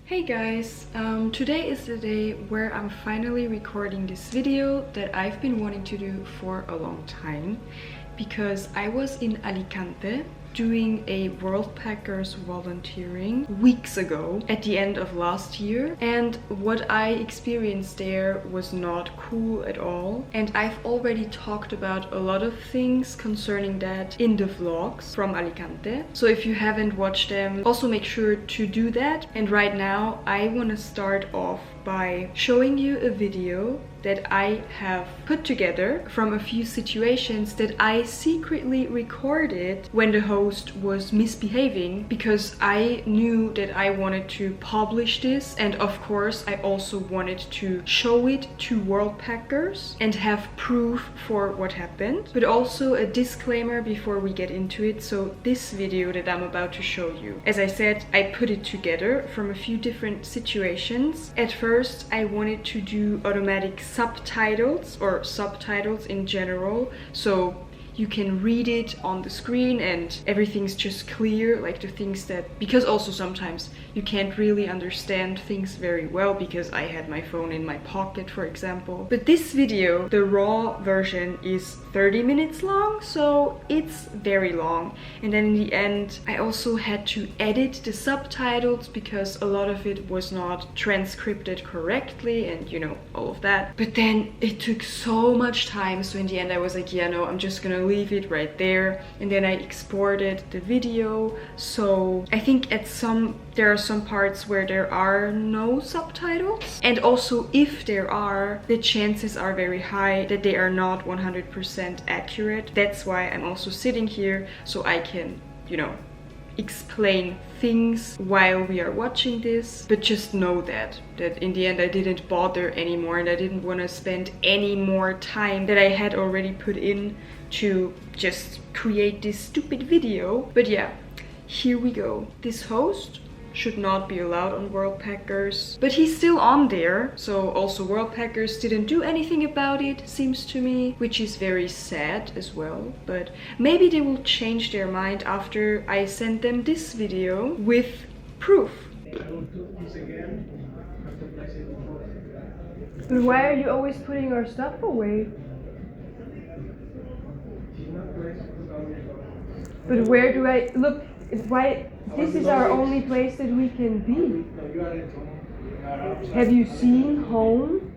Hey guys, today is the day where I'm finally recording this video that I've been wanting to do for a long time because I was in Alicante doing a Worldpackers volunteering weeks ago at the end of last year, and what I experienced there was not cool at all, and I've already talked about a lot of things concerning that in the vlogs from Alicante, so if you haven't watched them, also make sure to do that. And right now I want to start off by showing you a video that I have put together from a few situations that I secretly recorded when the host was misbehaving, because I knew that I wanted to publish this, and of course I also wanted to show it to Worldpackers and have proof for what happened. But also a disclaimer before we get into it. So this video that I'm about to show you, as I said, I put it together from a few different situations. At first I wanted to do automatic subtitles or subtitles in general, so you can read it on the screen and everything's just clear, like the things that, because also sometimes you can't really understand things very well because I had my phone in my pocket, for example. But this video, the raw version, is 30 minutes long, so it's very long. And then in the end I also had to edit the subtitles because a lot of it was not transcribed correctly and you know, all of that. But then it took so much time, so in the end I was like, yeah, no, I'm just gonna leave it right there. And then I exported the video, so I think there are some parts where there are no subtitles, and also if there are, the chances are very high that they are not 100% accurate. That's why I'm also sitting here, so I can, you know, explain things while we are watching this. But just know that in the end I didn't bother anymore, and I didn't want to spend any more time that I had already put in to just create this stupid video. But yeah, here we go. This host should not be allowed on Worldpackers, but he's still on there, so also Worldpackers didn't do anything about it, seems to me, which is very sad as well. But maybe they will change their mind after I send them this video with proof. But why are you always putting our stuff away? But where do I look? Why? This is our only place that we can be. Have you seen home?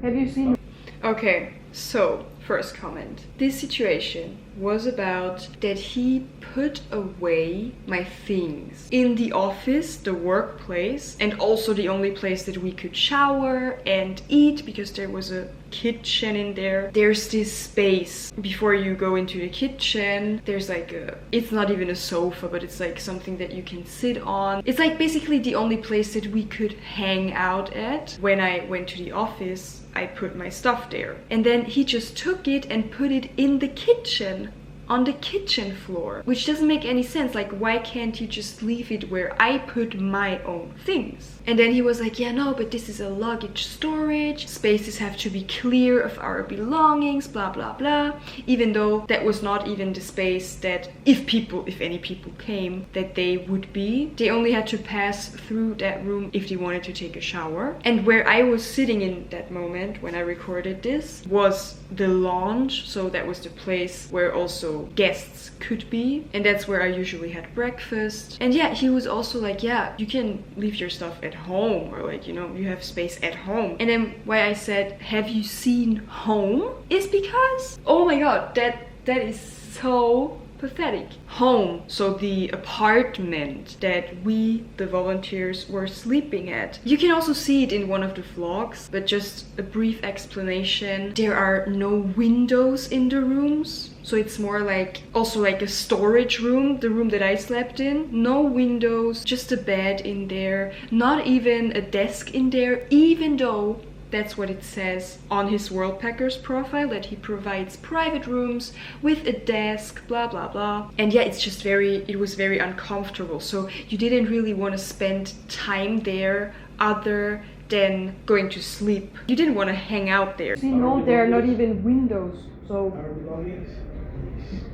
Have you seen? Okay, so first comment. This situation was about that he put away my things in the office, the workplace, and also the only place that we could shower and eat, because there was a kitchen in there. There's this space before you go into the kitchen. There's like it's not even a sofa, but it's like something that you can sit on. It's like basically the only place that we could hang out at. When I went to the office, I put my stuff there, and then he just took it and put it in the kitchen, on the kitchen floor, which doesn't make any sense. Like, why can't you just leave it where I put my own things? And then he was like, yeah, no, but this is a luggage storage, spaces have to be clear of our belongings, blah blah blah, even though that was not even the space that if any people came, that they would be. They only had to pass through that room if they wanted to take a shower. And where I was sitting in that moment when I recorded this was the lounge, so that was the place where also guests could be, and that's where I usually had breakfast. And yeah, he was also like, yeah, you can leave your stuff at home, or like, you know, you have space at home. And then why I said, have you seen home, is because, oh my god, that is so pathetic. Home, so the apartment that we, the volunteers, were sleeping at. You can also see it in one of the vlogs, but just a brief explanation. There are no windows in the rooms, so it's more like also like a storage room, the room that I slept in. No windows, just a bed in there, not even a desk in there, even though that's what it says on his Worldpackers profile, that he provides private rooms with a desk, blah blah blah. And yeah, it was very uncomfortable. So you didn't really want to spend time there other than going to sleep. You didn't want to hang out there. See, no, there are not even windows, so our belongings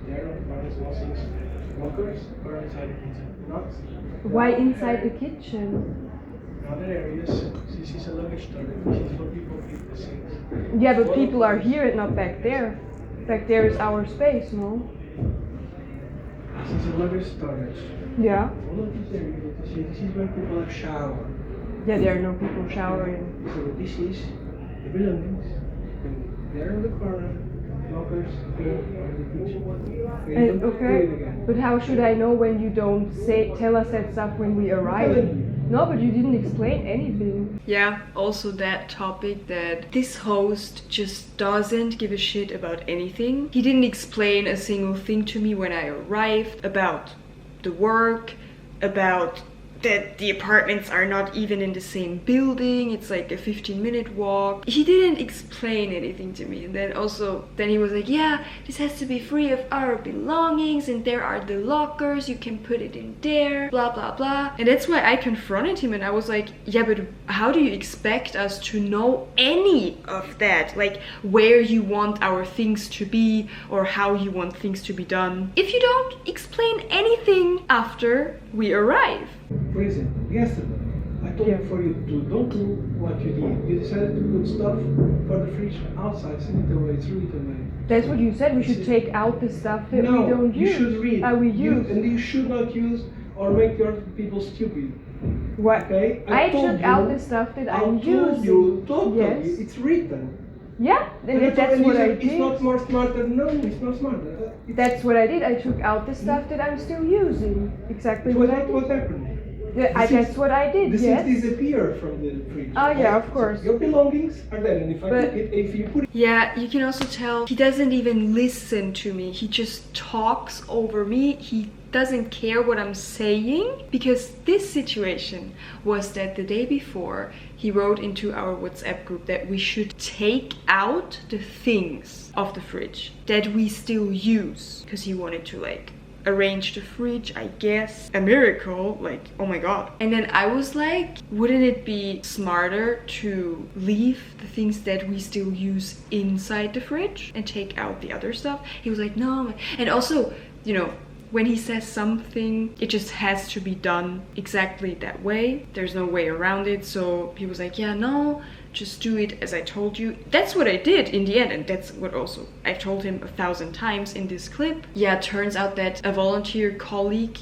there on lockers or inside the kitchen. Why inside the kitchen? Other areas, this is a luggage storage. This is for people keep the things. Yeah, but people are here and not back there. Back there is our space, no? This is a luggage storage. Yeah. All of these areas, this is where people have shower. Yeah, there are no people showering. So this is the belongings. And there in the corner, lockers, here, on the kitchen. Okay, but how should I know when you don't tell us that stuff when we arrive? No, but you didn't explain anything. Yeah, also that topic that this host just doesn't give a shit about anything. He didn't explain a single thing to me when I arrived about the work, about that the apartments are not even in the same building. It's like a 15-minute walk. He didn't explain anything to me. And then he was like, yeah, this has to be free of our belongings, and there are the lockers, you can put it in there, blah blah blah. And that's why I confronted him and I was like, yeah, but how do you expect us to know any of that? Like where you want our things to be or how you want things to be done, if you don't explain anything after we arrive. For example, yesterday, I told you for you to don't do what you did. You decided to put stuff for the fridge outside, send it away, throw it away. That's what you said, we should take out the stuff that we don't use. You should read. We use. And you should not use or make your people stupid. What? Okay? I took out the stuff that I'm using. Totally. Yes. It's written. Yeah, that's what I did. It's not more smarter. No, it's not smarter. That's what I did. I took out the stuff that I'm still using. Exactly what I did. What happened? Yeah, that's what I did, the yes. things disappear from the fridge. Oh yeah, of course. So your belongings are there, and if you put it... Yeah, you can also tell he doesn't even listen to me. He just talks over me. He doesn't care what I'm saying, because this situation was that the day before he wrote into our WhatsApp group that we should take out the things of the fridge that we still use, because he wanted to like arrange the fridge, I guess. A miracle, like, oh my god. And then I was like, wouldn't it be smarter to leave the things that we still use inside the fridge and take out the other stuff? He was like, no. And also, you know, when he says something, it just has to be done exactly that way. There's no way around it. So he was like, yeah, no, just do it as I told you. That's what I did in the end, and that's what also I've told him 1,000 times in this clip. Yeah, it turns out that a volunteer colleague,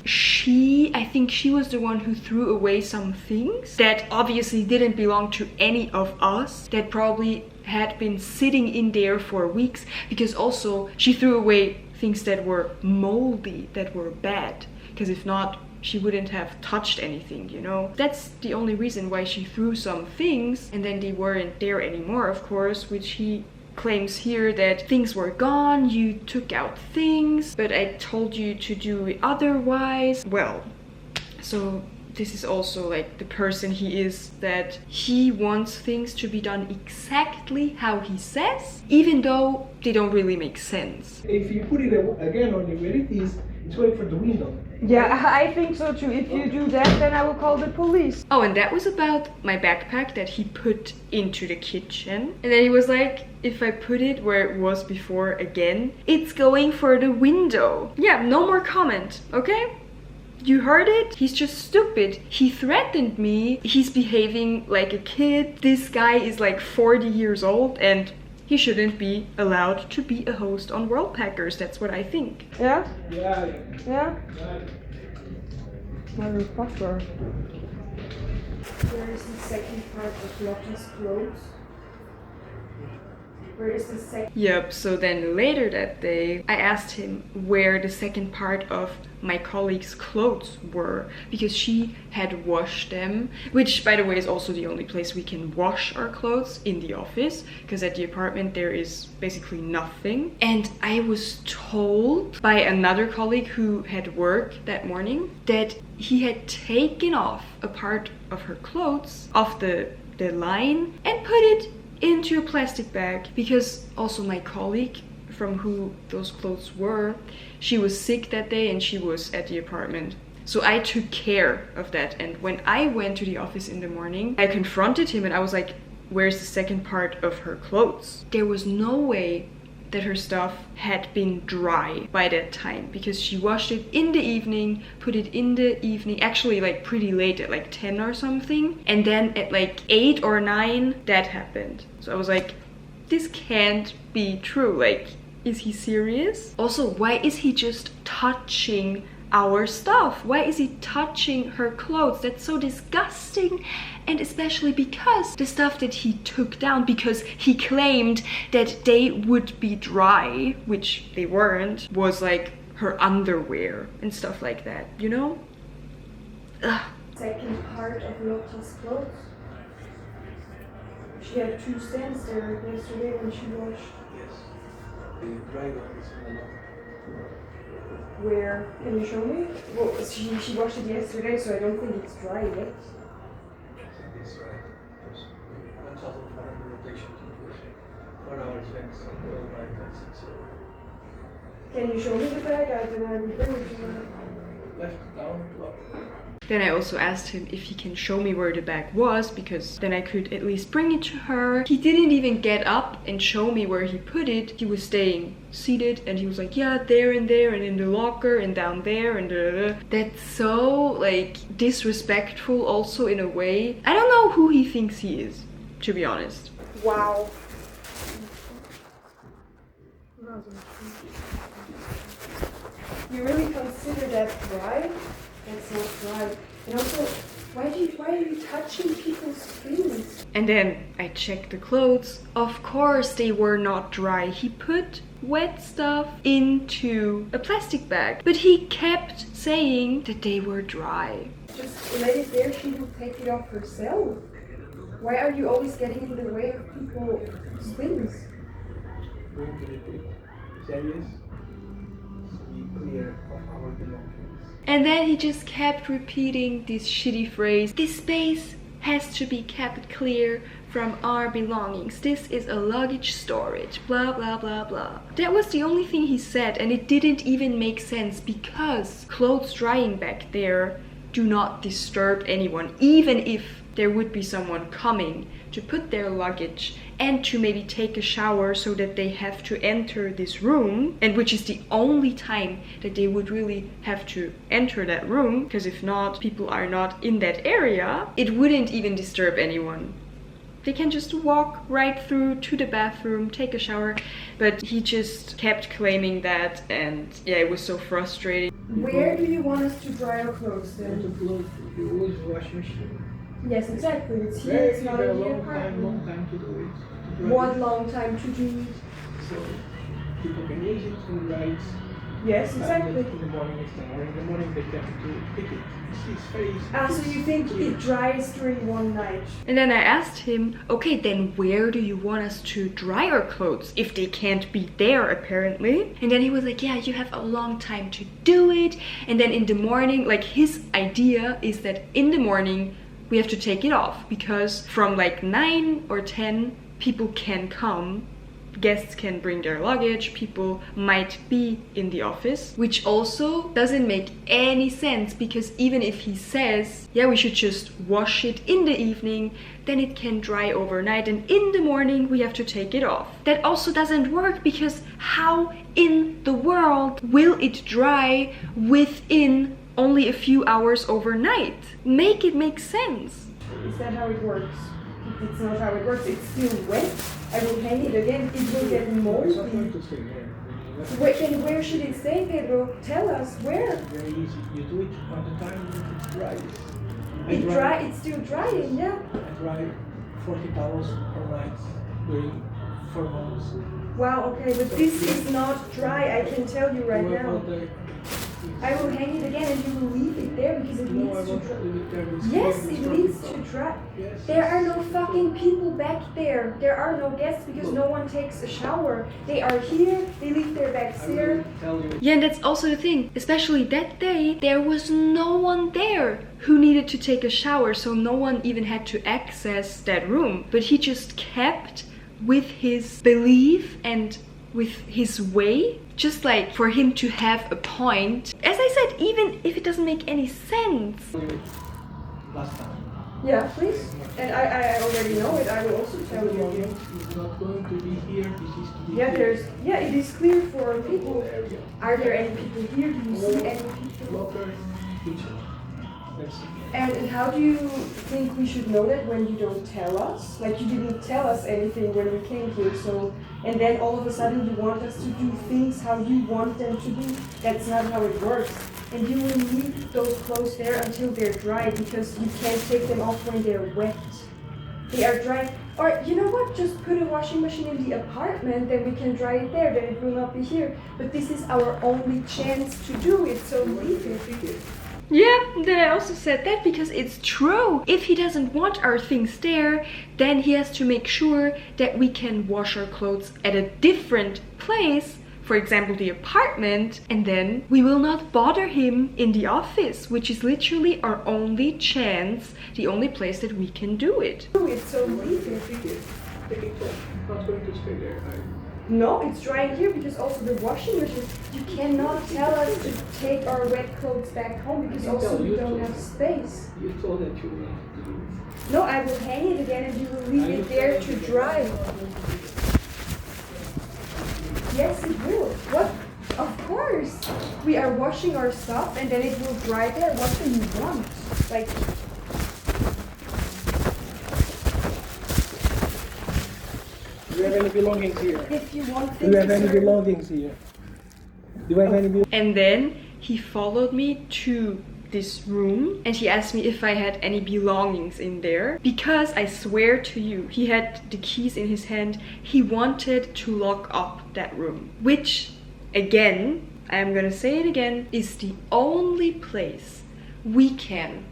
I think she was the one who threw away some things that obviously didn't belong to any of us, that probably had been sitting in there for weeks, because also she threw away things that were moldy, that were bad, because if not, she wouldn't have touched anything, you know? That's the only reason why she threw some things, and then they weren't there anymore, of course, which he claims here that things were gone, you took out things, but I told you to do it otherwise. Well, so this is also like the person he is, that he wants things to be done exactly how he says, even though they don't really make sense. If you put it again on where it is, it's going for the window. Yeah, I think so too. If you do that, then I will call the police. Oh, and that was about my backpack that he put into the kitchen. And then he was like, if I put it where it was before again, it's going for the window. Yeah, no more comment, okay? You heard it? He's just stupid. He threatened me. He's behaving like a kid. This guy is like 40 years old and he shouldn't be allowed to be a host on Worldpackers. That's what I think. Yeah? Yeah. Yeah? Motherfucker. Where is the second part of Lottie's clothes? Where is the second? Yep, so then later that day, I asked him where the second part of my colleague's clothes were, because she had washed them, which by the way is also the only place we can wash our clothes in the office, because at the apartment there is basically nothing. And I was told by another colleague who had work that morning that he had taken off a part of her clothes off the line and put it into a plastic bag, because also my colleague from who those clothes were, she was sick that day and she was at the apartment. So I took care of that, and when I went to the office in the morning, I confronted him and I was like, where's the second part of her clothes? There was no way that her stuff had been dry by that time, because she washed it in the evening, put it in the evening, actually like pretty late at like 10 or something, and then at like 8 or 9 that happened. So I was like, this can't be true. Like, is he serious? Also, why is he just touching our stuff? Why is he touching her clothes? That's so disgusting. And especially because the stuff that he took down, because he claimed that they would be dry, which they weren't, was like her underwear and stuff like that, you know? Ugh. Second part of Lotte's clothes. She had 2 stands there yesterday when she washed. Yes. The dry one is in the locker. Where? Can you show me? Well, she washed it yesterday, so I don't think it's dry yet. I think it's right. 1,500 rotations in 4 hours length of Worldpackers. So Can you show me the bag? Then I will bring it to her. left down to up. Then I also asked him if he can show me where the bag was, because then I could at least bring it to her. He didn't even get up and show me where he put it. He was staying seated and he was like, yeah, there and in the locker and down there and That's so like disrespectful also in a way. I don't know who he thinks he is, to be honest. Wow. You really consider that dry? That's not dry. And also, why are you touching people's things? And then I checked the clothes. Of course they were not dry. He put wet stuff into a plastic bag, but he kept saying that they were dry. Just let it there, she will take it off herself. Why are you always getting in the way of people's things? Going to repeat. Serious? Be clear of our belongings. And then he just kept repeating this shitty phrase, this space has to be kept clear from our belongings. This is a luggage storage, blah blah blah blah. That was the only thing he said, and it didn't even make sense, because clothes drying back there do not disturb anyone, even if there would be someone coming to put their luggage and to maybe take a shower, so that they have to enter this room, and which is the only time that they would really have to enter that room, because if not, people are not in that area, it wouldn't even disturb anyone. They can just walk right through to the bathroom, take a shower, but he just kept claiming that, and yeah, it was so frustrating. Where do you want us to dry our clothes To then? clothes, you always wash machine. Yes, exactly. It's here, Very, it's not very in the long apartment. time to do it. To dry One it. long time to do it. So people can use it and write. Yes, And exactly. in the morning it's done, or in the morning they have to pick it. It's very easy. Ah, so you think it dries during one night? And then I asked him, okay, then where do you want us to dry our clothes if they can't be there apparently? And then he was like, yeah, you have a long time to do it. And then in the morning, like his idea is that in the morning we have to take it off, because from like 9 or 10 people can come. Guests can bring their luggage, people might be in the office, which also doesn't make any sense, because even if he says, yeah, we should just wash it in the evening, then it can dry overnight, and in the morning we have to take it off. That also doesn't work, because how in the world will it dry within only a few hours overnight? Make it make sense. Is that how it works? It's not how it works, it's still wet. I will hang it again, it will get It's not going moldy. to stay there. Then where should it stay, Pedro? Tell us, where? Very easy. You do it on the time it dries. It's still drying, yeah. I dry 40 towels per night during 4 months. Wow, okay, but this is not dry, I can tell you right now. I will hang it again and you will leave it there because it No, I needs to won't dry. leave it there. It's Yes, very it needs to destructive. dry. Yes. There are no fucking people back there. There are no guests because no one takes a shower. They are here, they leave their bags I here. will tell you. Yeah, and that's also the thing. Especially that day, there was no one there who needed to take a shower, so no one even had to access that room. But he just kept with his belief and with his way, just like for him to have a point. As I said, even if it doesn't make any sense. Last time, Yeah, please. And I already know it. I will also tell you. It's not going to be here. This is to be Yeah, here. it is clear for people. Area. Are there any people here? Do you see any people? Locker, kitchen. That's it. And how do you think we should know that when you don't tell us? Like you didn't tell us anything when we came here, so and then all of a sudden you want us to do things how you want them to do. That's not how it works. And you will leave those clothes there until they're dry because you can't take them off when they're wet. They are dry. Or you know what? Just put a washing machine in the apartment, then we can dry it there. Then it will not be here. But this is our only chance to do it, so leave it. Yeah, then I also said that because it's true. If he doesn't want our things there, then he has to make sure that we can wash our clothes at a different place, for example the apartment, and then we will not bother him in the office, which is literally our only chance, the only place that we can do it. So leave it. Take it off. Not going to stay there. No, it's drying here because also the washing machine. You cannot tell us to take our wet clothes back home because also we don't have space. You told that you wanted to do it. No, I will hang it again and you will leave it there to dry. Yes, it will. What? Of course. We are washing our stuff and then it will dry there. What do you want? Like. Do you have any belongings here? If you want Do you have any things to belongings here? Do you have any belongings? And then he followed me to this room and he asked me if I had any belongings in there, because I swear to you, he had the keys in his hand. He wanted to lock up that room, which again, I'm gonna say it again, is the only place we can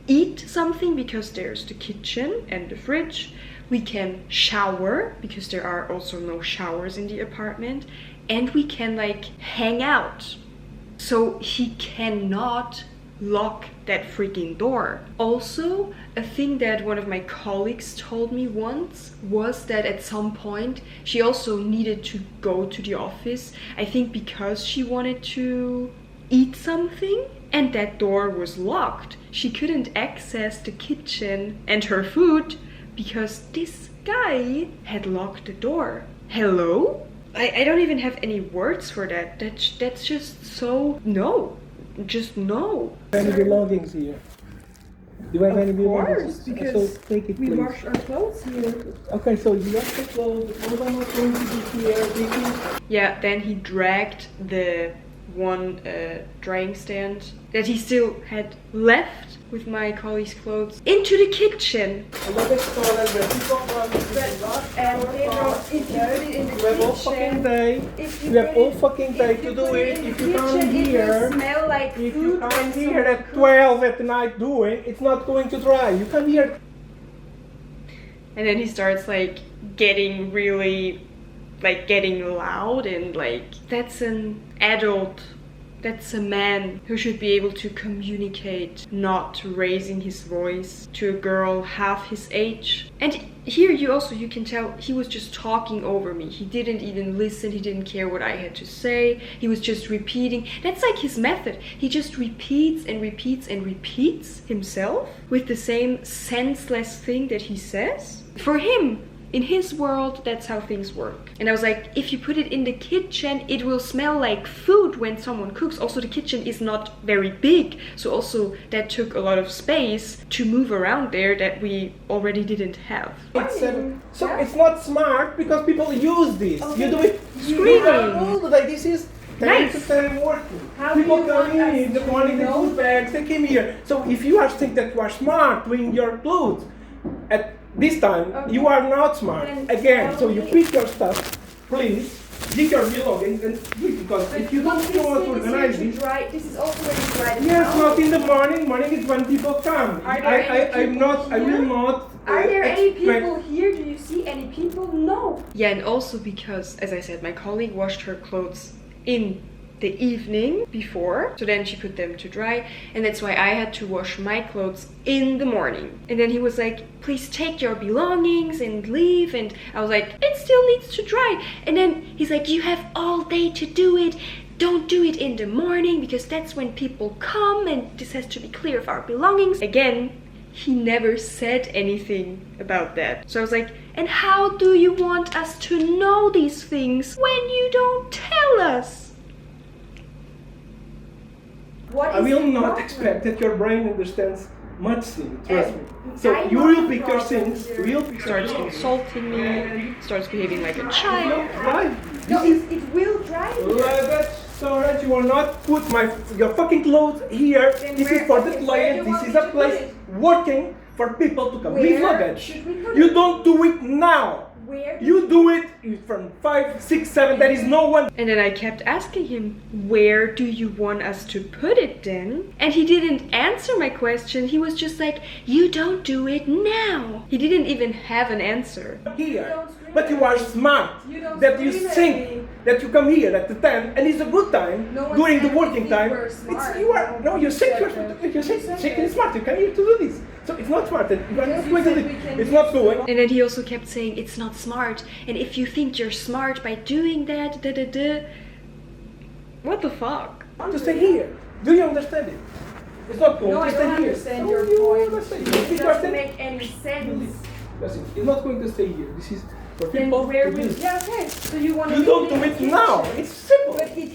eat something because there's the kitchen and the fridge. We can shower because there are also no showers in the apartment, and we can like hang out. So he cannot lock that freaking door. Also, a thing that one of my colleagues told me once was that at some point she also needed to go to the office, I think because she wanted to eat something, and that door was locked. She couldn't access the kitchen and her food because this guy had locked the door. Hello? I don't even have any words for that. That's just so no. Just no. Any belongings here? Do you have any belongings? Of course, because so take it, we please. wash our clothes here. Okay, so you left the clothes. The clothes are not going to be here. Yeah, then he dragged the one drying stand that he still had left with my colleague's clothes into the kitchen. And Pedro, if you put it in the You have all fucking kitchen, day. if You have put all fucking day if to you do put it. in If the you come kitchen, it here, will smell like if food you when come here someone at cooks. 12 at night doing, it's not going to dry. You come here. And then he starts like getting really like getting loud, and like that's an adult, that's a man who should be able to communicate, not raising his voice to a girl half his age. And here you can tell he was just talking over me. He didn't even listen, he didn't care what I had to say. He was just repeating. That's like his method. He just repeats and repeats and repeats himself with the same senseless thing that he says. For him, in his world, that's how things work. And I was like, if you put it in the kitchen, it will smell like food when someone cooks. Also, the kitchen is not very big, so also that took a lot of space to move around there that we already didn't have. So it's not smart because people use this. Okay. You do it Screaming. all the day. This is 10 Nice. to 10 working. How do People you come want in us in the to morning, they know? put bags, they came here. So if you are think that you are smart doing your clothes at this time, Okay. you are not smart. Then Again, so tell you me- pick your stuff, please, pick your belongings and do it, because But if you don't this know how to thing is here organize to this, dry. This is also where you dry the yes, clothes. not in the morning. Morning is when people come. Are there any I'm people not. I will here? not. Are there any expect- people here? Do you see any people? No. Yeah, and also because, as I said, my colleague washed her clothes in the evening before, so then she put them to dry, and that's why I had to wash my clothes in the morning. And then he was like, please take your belongings and leave, and I was like, it still needs to dry. And then he's like, you have all day to do it, don't do it in the morning because that's when people come and this has to be clear of our belongings. Again, he never said anything about that. So I was like, and how do you want us to know these things when you don't tell us? What I is will the not problem? expect that your brain understands much thing, trust me. I So you know will the pick your problem things, here. will pick Starts insulting me, starts behaving like a child. Right? No, it will drive you. That's alright, you will not put your fucking clothes here. Then This where- is for the okay, where do client, you this want is me a to place put it? working for people to come. Where Leave luggage. should we put You it? don't do it now. Where do You do it from 5, 6, 7, there is no one. And then I kept asking him, where do you want us to put it then? And he didn't answer my question. He was just like, you don't do it now. He didn't even have an answer. Here. But you are smart. You don't That you scream at think me. that you come here at the time and it's a good time No one during the said working we time. were smart. You are no, you think said that. you're said shaking that. smart. You come here to do this. So it's not smart. And you are Yes, not you going to said do we it. can It's do not it. going. And then he also kept saying, it's not smart. And if you think you're smart by doing that, da da da. What the fuck? To stay here. Do you understand it? It's not going No, to I stay don't here. understand No, your you point. understand. It If you doesn't understand- make any sense. Listen, it's not going to stay here. This is for Then people where to will? do. Yeah, okay. So you want to You don't do it now. It's simple. But it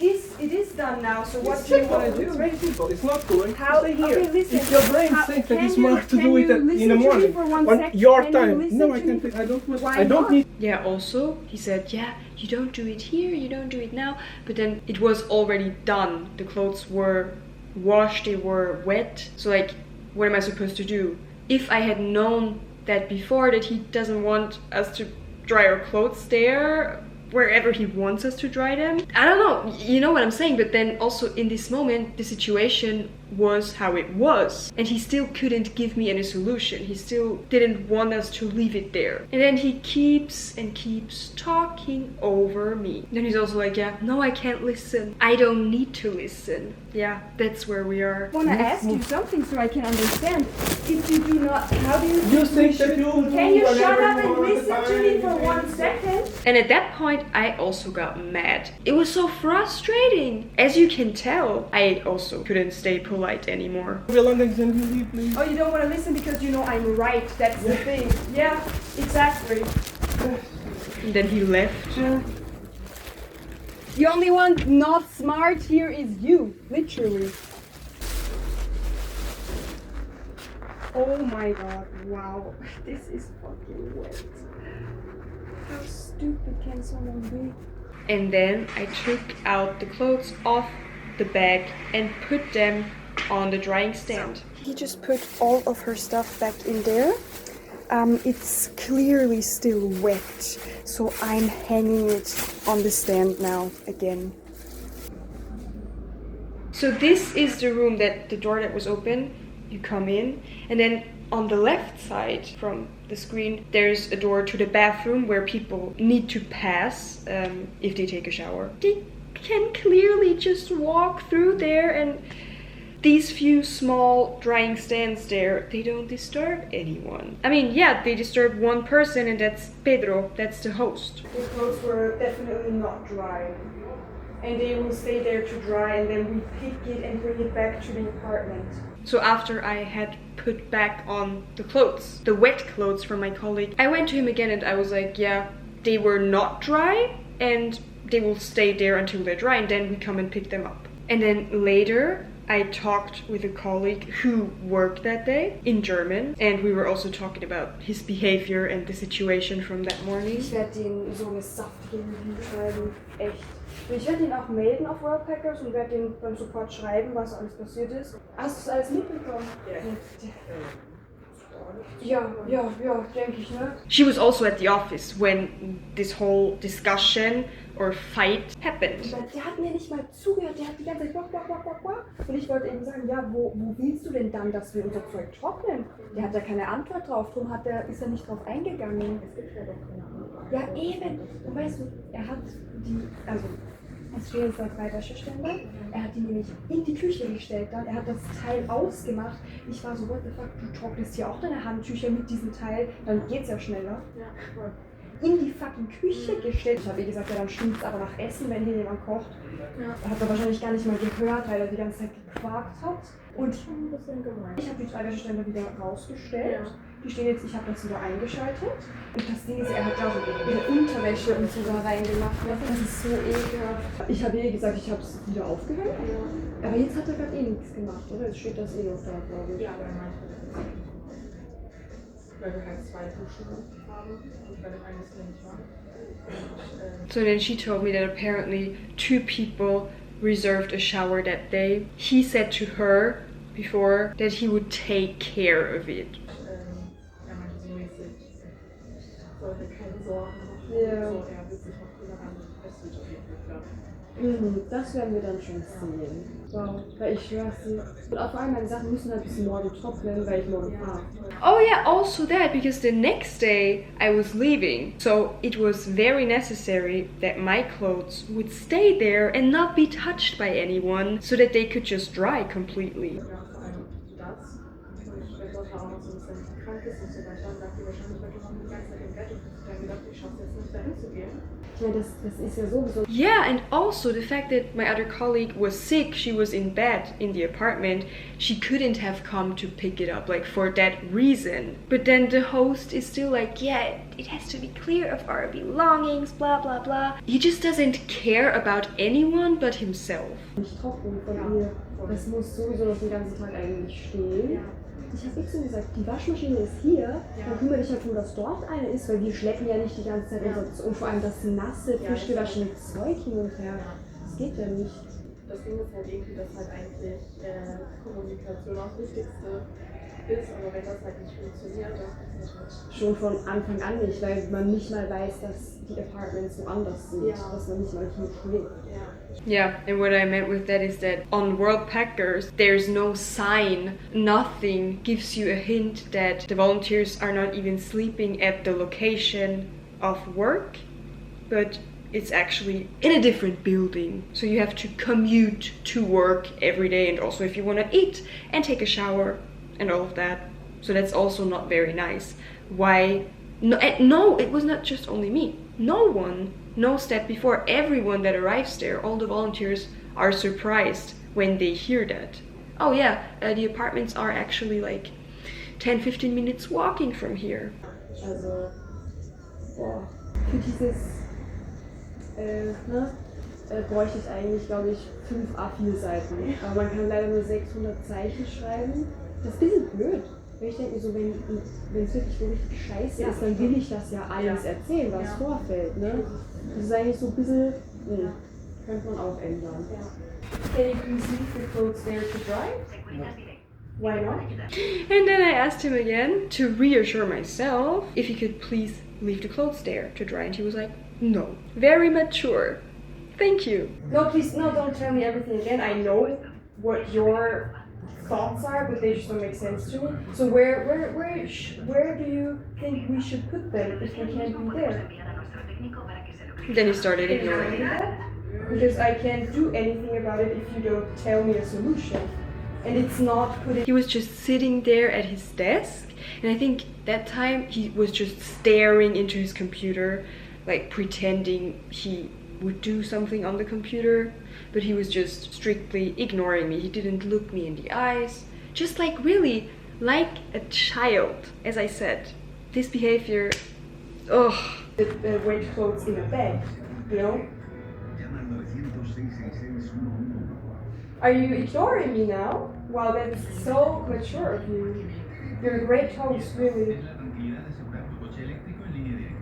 is done now. So what It's do you simple. want to It's do? very simple. It's not going to How? stay here. Okay, listen. If your brain How- thinks that can it's you- smart to can do it you in the listen to me morning for one on sec? your Can you time. listen No, I to me? can't. I don't. Why I don't not? need. Yeah, also, he said, yeah, you don't do it here, you don't do it now. But then it was already done. The clothes were washed, they were wet. So like, what am I supposed to do? If I had known that before, that he doesn't want us to dry our clothes there, wherever he wants us to dry them. I don't know, you know what I'm saying, but then also in this moment, the situation was how it was. And he still couldn't give me any solution. He still didn't want us to leave it there. And then he keeps and keeps talking over me. Then he's also like, yeah, no, I can't listen. I don't need to listen. Yeah, that's where we are. I want to ask you something so I can understand. If you do not, how do you? You think that you do Can you shut whatever up you and want listen at to the me time? for 1 second? And at that point, I also got mad. It was so frustrating. As you can tell, I also couldn't stay polite anymore. Belongings and you leave, please. Oh, you don't want to listen because you know I'm right. That's the thing. Yeah, exactly. And then he left. The only one not smart here is you, literally. Oh my god, wow. This is fucking wet. How stupid can someone be? And then I took out the clothes off the bag and put them on the drying stand. He just put all of her stuff back in there. It's clearly still wet, so I'm hanging it on the stand now again. So this is the room, that the door that was open. You come in, and then on the left side from the screen, there's a door to the bathroom where people need to pass if they take a shower. They can clearly just walk through there, and these few small drying stands there, they don't disturb anyone. I mean, yeah, they disturb one person, and that's Pedro, that's the host. The clothes were definitely not dry. And they will stay there to dry, and then we pick it and bring it back to the apartment. So after I had put back on the clothes, the wet clothes from my colleague, I went to him again and I was like, yeah, they were not dry and they will stay there until they're dry, and then we come and pick them up. And then later, I talked with a colleague who worked that day in German, and we were also talking about his behavior and the situation from that morning. Ich werde den so eine saftige Review schreiben, echt. Und ich werde ihn auch melden auf Worldpackers und werde den beim Support schreiben, was alles passiert ist. Hast du es alles mitbekommen? Ja, denke ich, ne? She was also at the office when this whole discussion or fight happened. Der hat mir nicht mal zugehört, der hat die ganze Zeit bock. Und ich wollte eben sagen, ja, wo willst du denn dann, dass wir unser Zeug trocknen? Der hat ja keine Antwort drauf, darum ist er nicht drauf eingegangen. Es gibt ja doch keine Antwort. Ja, eben. Und weißt du, er hat es fehlen 2 Wäscheständer. Er hat die nämlich in die Küche gestellt dann. Er hat das Teil ausgemacht. Ich war so, what the fuck, du trocknest hier auch deine Handtücher mit diesem Teil, dann geht's ja schneller. Ja, voll. in die fucking Küche gestellt. Ich habe ihr gesagt, ja, dann stinkt es aber nach Essen, wenn hier jemand kocht. Ja. Hat er wahrscheinlich gar nicht mal gehört, weil er die ganze Zeit gequakt hat. Und ich habe die 3 Wäscheständer wieder rausgestellt. Ja. Die stehen jetzt, ich habe das wieder eingeschaltet. Und das Ding ist, er hat da so ihre Unterwäsche und so da reingemacht. Das ist so ekelhaft. Ich habe ihr gesagt, ich habe es wieder aufgehängt. Ja. Aber jetzt hat er gerade nichts gemacht, oder? Jetzt steht das noch da, glaube ich. Ja, aber er meinte das. Weil wir halt 2 Duschen haben und weil eines nicht war. So then she told me that apparently 2 people reserved a shower that day. He said to her before that he would take care of it. Er meinte so mäßig, sollte keine Sorgen machen. Ja. So, er wird sich noch daran, es wird auf jeden Fall klappen. Das werden wir dann schon sehen. Wow, weil ich schwör's dir. Und auch vor allem meine Sachen müssen halt bis morgen trocknen, weil ich morgen fahre. Oh yeah, also that, because the next day I was leaving. So it was very necessary that my clothes would stay there and not be touched by anyone so that they could just dry completely. Ja, vor allem das. Und ich werde auch noch so ein bisschen krank ist und so weiter. Und dachte wahrscheinlich, weil du noch die ganze Zeit im Bett und dann gedacht, ich schaffe jetzt nicht dahin zu gehen. Ja, das ist ja sowieso. Yeah, and also the fact that my other colleague was sick, she was in bed in the apartment, she couldn't have come to pick it up, like for that reason. But then the host is still like, yeah, it has to be clear of our belongings, blah blah blah. He just doesn't care about anyone but himself. Nicht trocken von ihr. Das muss sowieso noch den ganzen Tag eigentlich stehen. Ja. Ich habe jetzt gesagt, die Waschmaschine ist hier, dann kümmere dich halt darum, dass dort eine ist, weil wir schleppen ja nicht die ganze Zeit und vor allem das nasse, frisch gewaschene Zeug hin und her. Das geht ja nicht. Das Ding ist halt irgendwie, dass halt eigentlich Kommunikation auch das Wichtigste ist, aber wenn das halt nicht funktioniert, dann ist es nicht. Schon von Anfang an nicht, weil man nicht mal weiß, dass die Apartments woanders sind, dass man nicht mal hier steht. Yeah, and what I meant with that is that on Worldpackers, there's no sign, nothing gives you a hint that the volunteers are not even sleeping at the location of work, but it's actually in a different building. So you have to commute to work every day, and also if you want to eat and take a shower and all of that. So that's also not very nice. Why? No, it was not just only me. No one knows that before. Everyone that arrives there, all the volunteers are surprised when they hear that. Oh yeah, the apartments are actually like 10-15 minutes walking from here. Also, boah, für dieses, bräuchte ich eigentlich, glaube ich, 5 A4 Seiten. Aber man kann leider nur 600 Zeichen schreiben. Das ist ein bisschen blöd. Weil ich denke so, wenn es wirklich so richtig scheiße ist, dann will ich das ja alles erzählen, was vorfällt. Ne? Das ist eigentlich so ein bisschen, könnte man auch ändern. Can you please leave the clothes there to dry? No. Why not? And then I asked him again to reassure myself if he could please leave the clothes there to dry, and he was like, no. Very mature. Thank you. No, please, no, don't tell me everything again. I know what your thoughts are, but they just don't make sense to me. So where do you think we should put them if we can't be there? Then he started ignoring me. Because I can't do anything about it if you don't tell me a solution. And it's not putting... He was just sitting there at his desk, and I think that time he was just staring into his computer, like pretending he would do something on the computer, but he was just strictly ignoring me. He didn't look me in the eyes, just like really like a child. As I said, this behavior, ugh. The weight clothes in a bag, you know? Are you ignoring me now? Wow, that's so mature of you. You're a great host, really.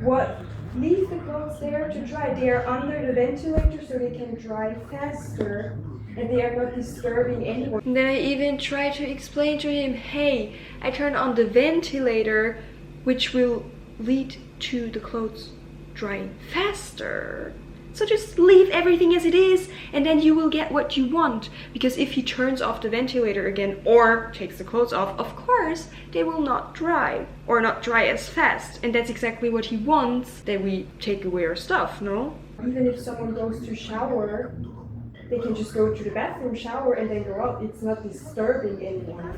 What? Leave the clothes there to dry. They are under the ventilator so they can dry faster. And they are not disturbing anyone. And then I even tried to explain to him, hey, I turned on the ventilator, which will lead to the clothes drying faster. So just leave everything as it is, and then you will get what you want. Because if he turns off the ventilator again or takes the clothes off, of course, they will not dry. Or not dry as fast. And that's exactly what he wants, that we take away our stuff, no? Even if someone goes to shower, they can just go to the bathroom, shower, and then go out. It's not disturbing anyone.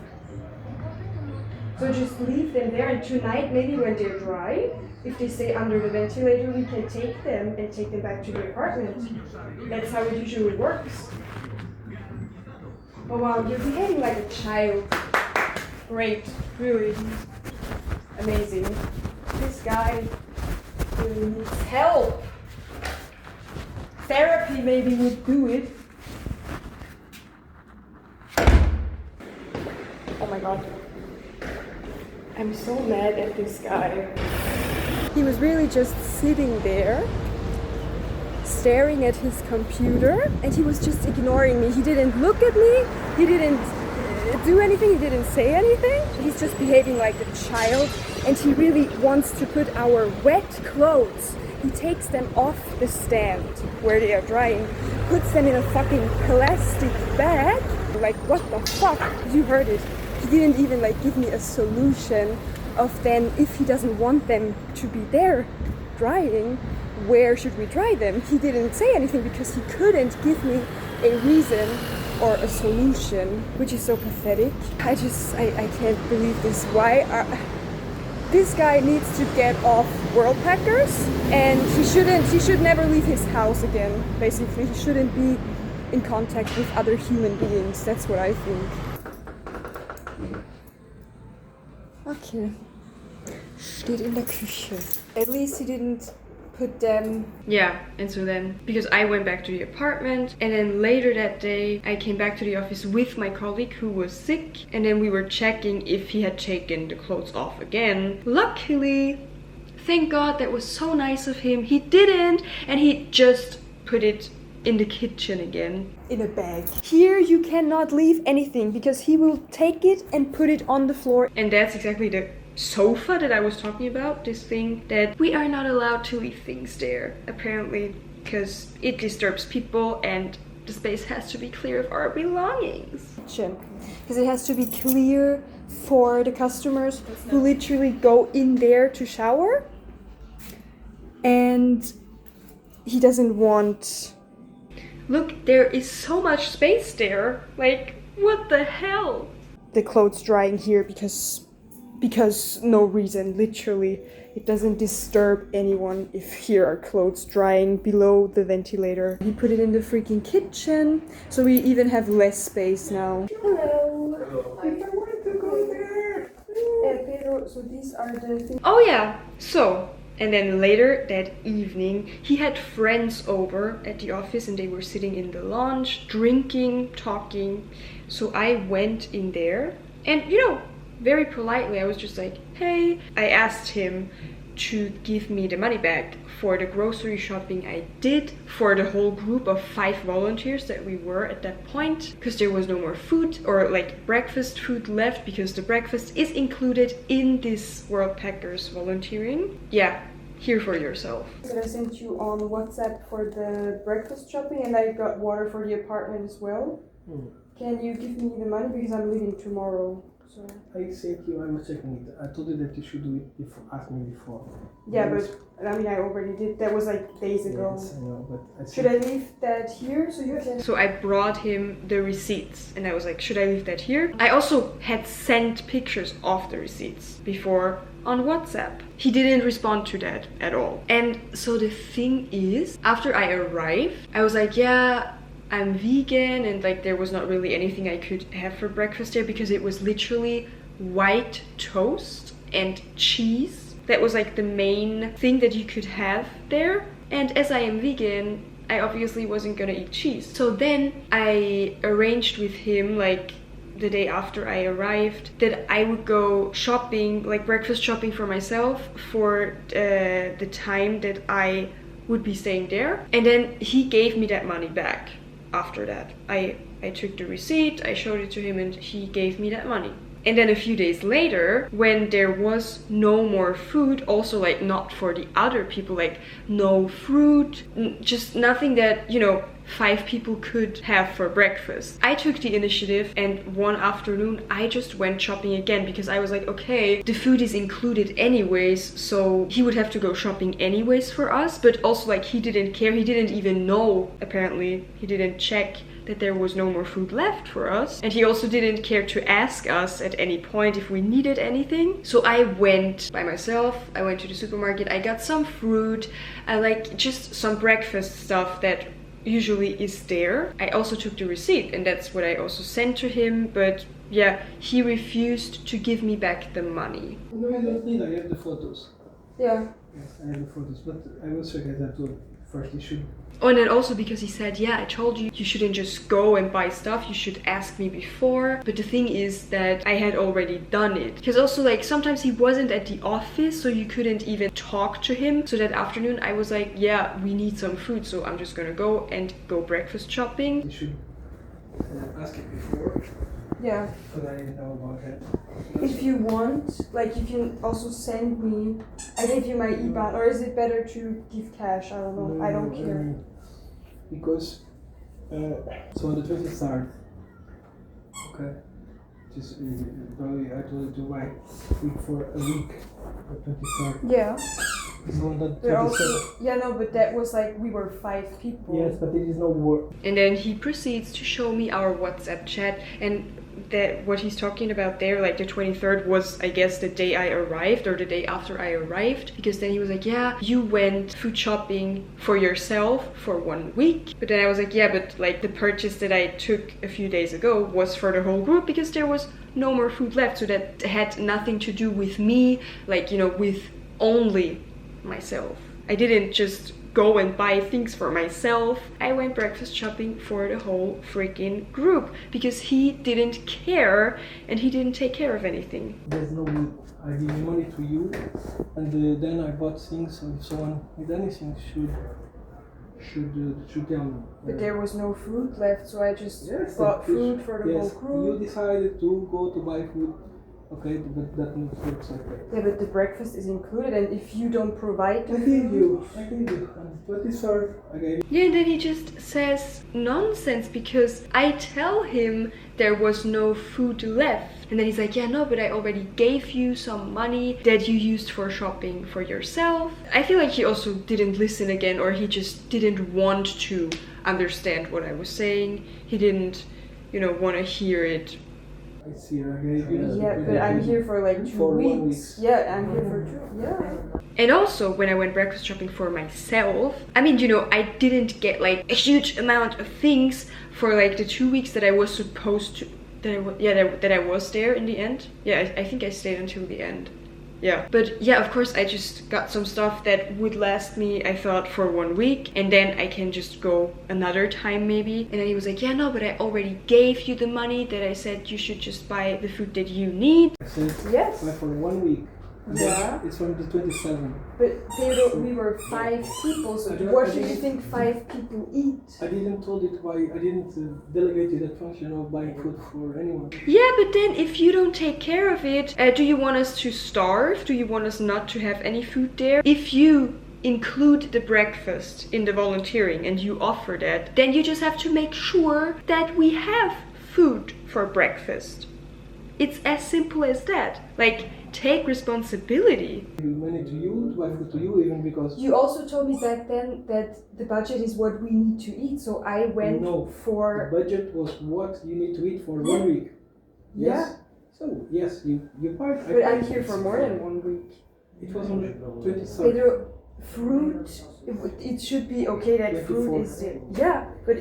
So just leave them there, and tonight, maybe when they're dry, if they stay under the ventilator, we can take them and take them back to the apartment. That's how it usually works. Oh wow, you're behaving like a child. Great, really amazing. This guy really needs help. Therapy maybe would do it. Oh my god. I'm so mad at this guy. He was really just sitting there, staring at his computer, and he was just ignoring me. He didn't look at me, he didn't do anything, he didn't say anything. He's just behaving like a child, and he really wants to put our wet clothes. He takes them off the stand where they are drying, puts them in a fucking plastic bag. Like, what the fuck? You heard it. He didn't even like give me a solution of then, if he doesn't want them to be there drying, where should we dry them? He didn't say anything because he couldn't give me a reason or a solution, which is so pathetic. I can't believe this. This guy needs to get off Worldpackers, and he should never leave his house again, basically. He shouldn't be in contact with other human beings. That's what I think. Okay. Steht in der Küche. At least he didn't put them... Yeah, and so then, because I went back to the apartment, and then later that day I came back to the office with my colleague who was sick, and then we were checking if he had taken the clothes off again. Luckily, thank God, that was so nice of him, he didn't, and he just put it in the kitchen again. In a bag. Here you cannot leave anything because he will take it and put it on the floor. And that's exactly the sofa that I was talking about, this thing that we are not allowed to leave things there, apparently, because it disturbs people and the space has to be clear of our belongings. Because it has to be clear for the customers who literally go in there to shower, and he doesn't want... Look, there is so much space there, like, what the hell? The clothes drying here because no reason, literally. It doesn't disturb anyone if here are clothes drying below the ventilator. He put it in the freaking kitchen, so we even have less space now. Hello. I want to go there. Pedro, so these are the things. Oh yeah, so, and then later that evening, he had friends over at the office and they were sitting in the lounge, drinking, talking. So I went in there and, you know, very politely, I was just like, hey. I asked him to give me the money back for the grocery shopping I did for the whole group of 5 volunteers that we were at that point, because there was no more food or like breakfast food left, because the breakfast is included in this Worldpackers volunteering. Yeah, hear for yourself. So I sent you on WhatsApp for the breakfast shopping, and I got water for the apartment as well. Can you give me the money because I'm leaving tomorrow? So. I sent you, I was checking it. I told you that you should do it before, ask me before. Yeah, but I mean, I already did. That was like days ago. Yes, I know, but should I leave that here so you can... So I brought him the receipts and I was like, should I leave that here? I also had sent pictures of the receipts before on WhatsApp. He didn't respond to that at all. And so the thing is, after I arrived, I was like, yeah, I'm vegan, and like there was not really anything I could have for breakfast there because it was literally white toast and cheese. That was like the main thing that you could have there. And as I am vegan, I obviously wasn't gonna eat cheese. So then I arranged with him, like the day after I arrived, that I would go shopping, like breakfast shopping for myself for the time that I would be staying there. And then he gave me that money back. After that, I took the receipt, I showed it to him, and he gave me that money. And then a few days later, when there was no more food, also like not for the other people, like no fruit, just nothing that, you know, 5 people could have for breakfast, I took the initiative, and one afternoon I just went shopping again because I was like, okay, the food is included anyways, so he would have to go shopping anyways for us. But also like he didn't care, he didn't even know, apparently he didn't check that there was no more food left for us. And he also didn't care to ask us at any point if we needed anything. So I went by myself. I went to the supermarket. I got some fruit. I like just some breakfast stuff that usually is there. I also took the receipt, and that's what I also sent to him, but yeah, he refused to give me back the money. No, I don't need. I have the photos. Yeah. Yes, I have the photos, but I will check that too. First, you should. Oh, and then also because he said, yeah, I told you, you shouldn't just go and buy stuff, you should ask me before. But the thing is that I had already done it. Because also, like, sometimes he wasn't at the office, so you couldn't even talk to him. So that afternoon I was like, yeah, we need some food, so I'm just gonna go and go breakfast shopping. You should ask it before. Yeah. Because I didn't know about that. If you want, like, you can also send me. I gave you my IBAN, or is it better to give cash? I don't know. I don't care. Because so on the 23rd, okay, just probably I told you to buy food for a week. The 23rd. Yeah. So on the They're 27th. also, yeah, no, but that was like we were 5 people. Yes, but there is no work. And then he proceeds to show me our WhatsApp chat, and that what he's talking about there, like the 23rd was, I guess, the day I arrived or the day after I arrived, because then he was like, yeah, you went food shopping for yourself for 1 week. But then I was like, yeah, but like the purchase that I took a few days ago was for the whole group, because there was no more food left, so that had nothing to do with me, like, you know, with only myself. I didn't just go and buy things for myself. I went breakfast shopping for the whole freaking group because he didn't care and he didn't take care of anything. There's no need. I give money to you, and then I bought things. So if someone with anything should tell me. But there was no food left, so I just Yes, bought food for the yes, whole group. You decided to go to buy food. Okay, but that looks like that. Yeah, but the breakfast is included, and if you don't provide the I gave food, you. On the 23rd, I gave you. Yeah, and then he just says nonsense because I tell him there was no food left. And then he's like, yeah, no, but I already gave you some money that you used for shopping for yourself. I feel like he also didn't listen again, or he just didn't want to understand what I was saying. He didn't, you know, want to hear it. I see. I gave you. yeah, but I'm here for like 2 For 1 weeks. week. Yeah, I'm here for 2. Yeah. And also, when I went breakfast shopping for myself, I mean, you know, I didn't get like a huge amount of things for like the 2 weeks that I was supposed to, that I was there in the end. Yeah, I think I stayed until the end. Yeah, but yeah, of course, I just got some stuff that would last me, I thought, for 1 week, and then I can just go another time maybe. And then he was like, yeah, no, but I already gave you the money that I said you should just buy the food that you need. I said Yes. buy for 1 week. And Yeah. then it's from the 27th. But Pedro, we were 5 people, so what do you think 5 people eat? I didn't told it why I didn't delegate you that function of buying food for anyone. Yeah, but then if you don't take care of it, do you want us to starve? Do you want us not to have any food there? If you include the breakfast in the volunteering and you offer that, then you just have to make sure that we have food for breakfast. It's as simple as that. Like, take responsibility. You manage to you, to buy food to you, even because You also told me back then that the budget is what we need to eat, so I went No, for... the budget was what you need to eat for 1 week. Yes? Yeah. So, yes, you part. But I'm here for more than 1 week. It was on the 23rd. Pedro, fruit, it should be okay that fruit is there. Yeah, but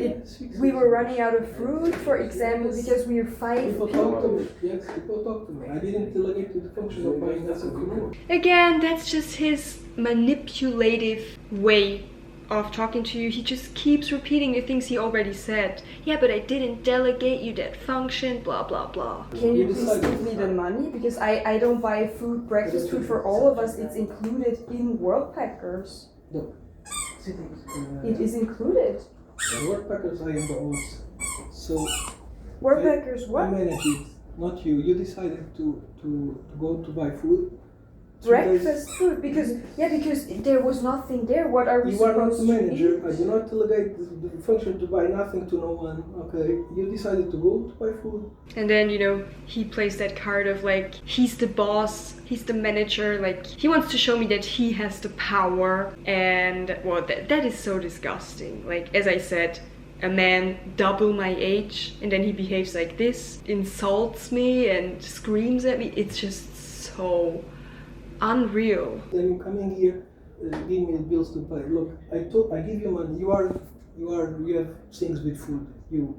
we were running out of fruit, for example, because we are 5 People talk to people. me. Yes, people talk to me. I didn't delegate to the function of buying nothing food. Again, that's just his manipulative way of talking to you. He just keeps repeating the things he already said. Yeah, but I didn't delegate you that function, blah, blah, blah. Can you please give me the money? Because I don't buy food, breakfast food for all of us. It's included in Worldpackers. No. It is included. Worldpackers, I am the host. So, Worldpackers I what? manage it, not you. You decided to go to buy food. 3 days. Breakfast food, because there was nothing there. What are we You are not supposed the to manager. eat? I do not delegate the function to buy nothing to no one. Okay, you decided to go to buy food. And then, you know, he plays that card of like, he's the boss, he's the manager, like, he wants to show me that he has the power. And, well, that is so disgusting. Like, as I said, a man double my age and then he behaves like this, insults me and screams at me. It's just so unreal. Then you come in here, give me bills to pay. Look, I give you money. You have things with food. You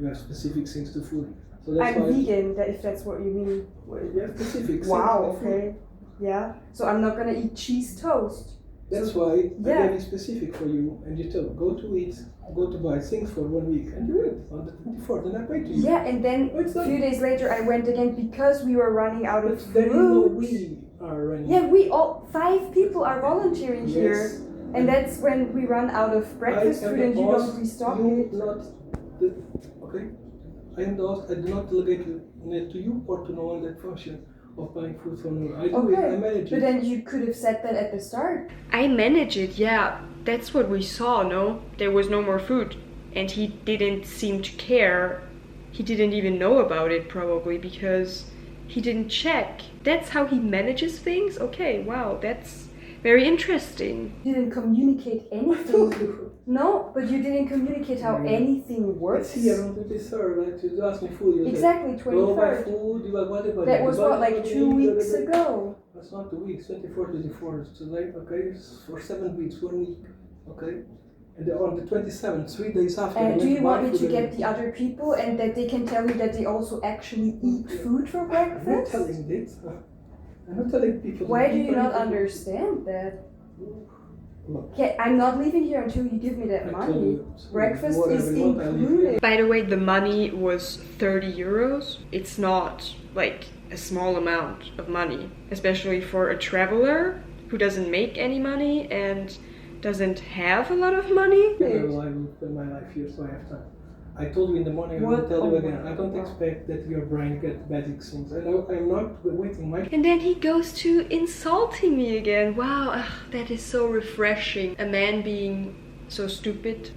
have specific things to food. So that's I'm why vegan, if that's what you mean. you have specific things Wow, with food. okay. Yeah. So I'm not gonna eat cheese toast. That's why Yeah. I gave it specific for you, and you tell go to buy things for 1 week, and you went on the 24th, and I paid to you. Yeah, and then Oh, it's a done. few days later I went again because we were running out of But there is no food. we are running. Yeah, we all 5 people are volunteering here, Yes. and that's when we run out of breakfast I am food the and you boss, don't restock you it. not the, okay? I am the boss. I do not delegate it to you or to no one that function of buying food for no one. I do it. I Okay, manage but it. then you could have said that at the start. I manage it, yeah. That's what we saw, no? There was no more food. And he didn't seem to care. He didn't even know about it, probably, because he didn't check. That's how he manages things? Okay, wow, that's very interesting. You didn't communicate I anything. told you. No, but you didn't communicate how Yeah. anything It's works. here on the 23rd. Like to ask me food. You Exactly, said, go buy 23rd. food. You buy whatever. That was You buy what, like what 2 you need, weeks whatever. ago. That's not 2 weeks. 24th, 24th. So like, okay, it's for 7 weeks, 1 week. Okay. And then on the 27th, 3 days after. I And went do you buy want me to food get again. the other people and that they can tell you that they also actually eat food for I'm not breakfast? telling this. I'm not telling people. Why do to you eat not anything. understand that? Look, Okay, I'm not leaving here until you give me that I told money. you, so Breakfast whatever is you want, I leave included. here. By the way, the money was 30 euros. It's not like a small amount of money, especially for a traveler who doesn't make any money and doesn't have a lot of money. I will spend my life here, so I have time. I told you in the morning, I will What? tell you Oh again. my I don't God. expect that your brain gets basic things. I know I'm not waiting my And then he goes to insulting me again. Wow, that is so refreshing. A man being so stupid.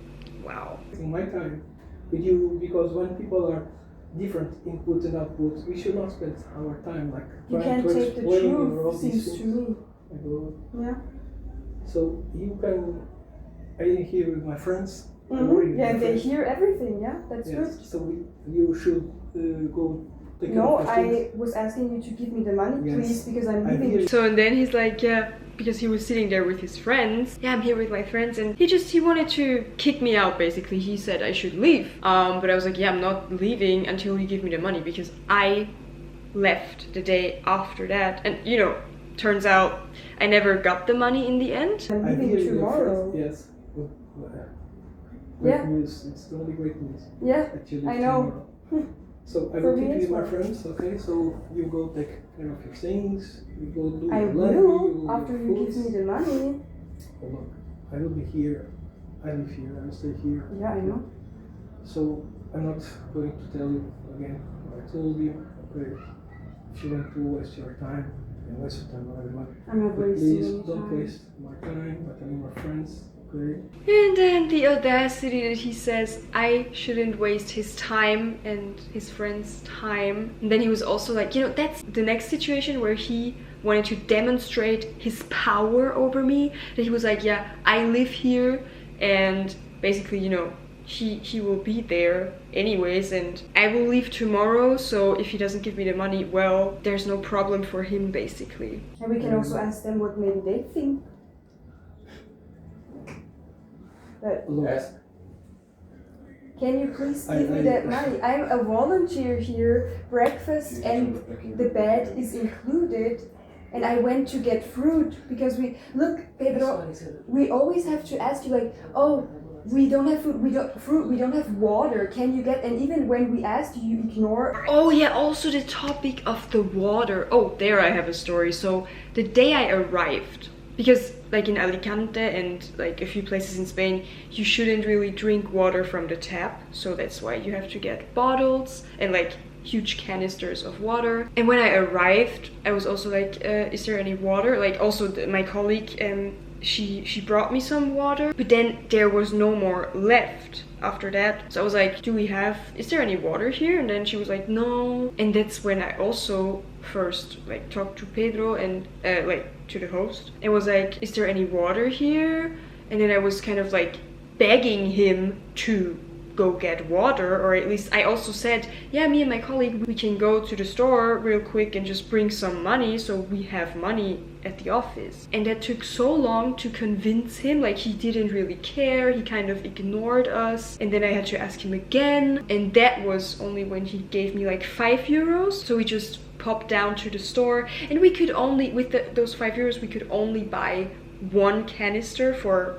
Wow. my time with you, because when people are different inputs and outputs, we should not spend our time like You trying can't to take the explain or all truth, these seems to things. me. I go, Yeah. so you can. I am here with my friends. I'm worried with Yeah, my and they friends. hear everything, yeah? That's Yes. good. So you should go take care No, of your things. I was asking you to give me the money, Yes. please, because I'm I leaving. hear you. So and then he's like, yeah, because he was sitting there with his friends. Yeah, I'm here with my friends, and he wanted to kick me out basically. He said I should leave. But I was like, yeah, I'm not leaving until you give me the money, because I left the day after that. And you know, turns out I never got the money in the end. I'm I leaving hear your tomorrow. friends. Yes. Great Yeah. news. It's the only great news. Yeah, That you leave I know. tomorrow. So I For will me keep as you with my well. friends, okay? So you go take care of your things. You go do I your laundry, will after your you give foods. me the money. Oh, look, I will be here. I live here. I will stay here. Yeah, I know. So I'm not going to tell you again what I told you. Okay, if you want to waste your time, then waste your time on everyone. I'm not But wasting please any don't time. waste my time, my time with my friends. Okay. And then the audacity that he says I shouldn't waste his time and his friend's time. And then he was also like, you know, that's the next situation where he wanted to demonstrate his power over me. That he was like, yeah, I live here, and basically, you know, he will be there anyways, and I will leave tomorrow, so if he doesn't give me the money, well, there's no problem for him basically. And we can also ask them what maybe they think. But Look, can you please I- give me I- that money? I'm a volunteer here. Breakfast and the bed is included. And I went to get fruit because Pedro, we always have to ask you like, oh, we don't have food, we don't have water. Can you get? And even when we asked you, you ignore. Oh yeah, also the topic of the water. Oh, there I have a story. So the day I arrived, because like in Alicante and like a few places in Spain, you shouldn't really drink water from the tap. So that's why you have to get bottles and like huge canisters of water. And when I arrived, I was also like, is there any water? Like also my colleague, she brought me some water, but then there was no more left after that. So I was like, is there any water here? And then she was like, no. And that's when I also first like talked to Pedro and like to the host and was like, is there any water here? And then I was kind of like begging him to go get water, or at least I also said, yeah, me and my colleague, we can go to the store real quick and just bring some money so we have money at the office. And that took so long to convince him, like he didn't really care, he kind of ignored us, and then I had to ask him again, and that was only when he gave me like 5 euros. So we just popped down to the store, and we could only, with those 5 euros, we could only buy 1 canister for,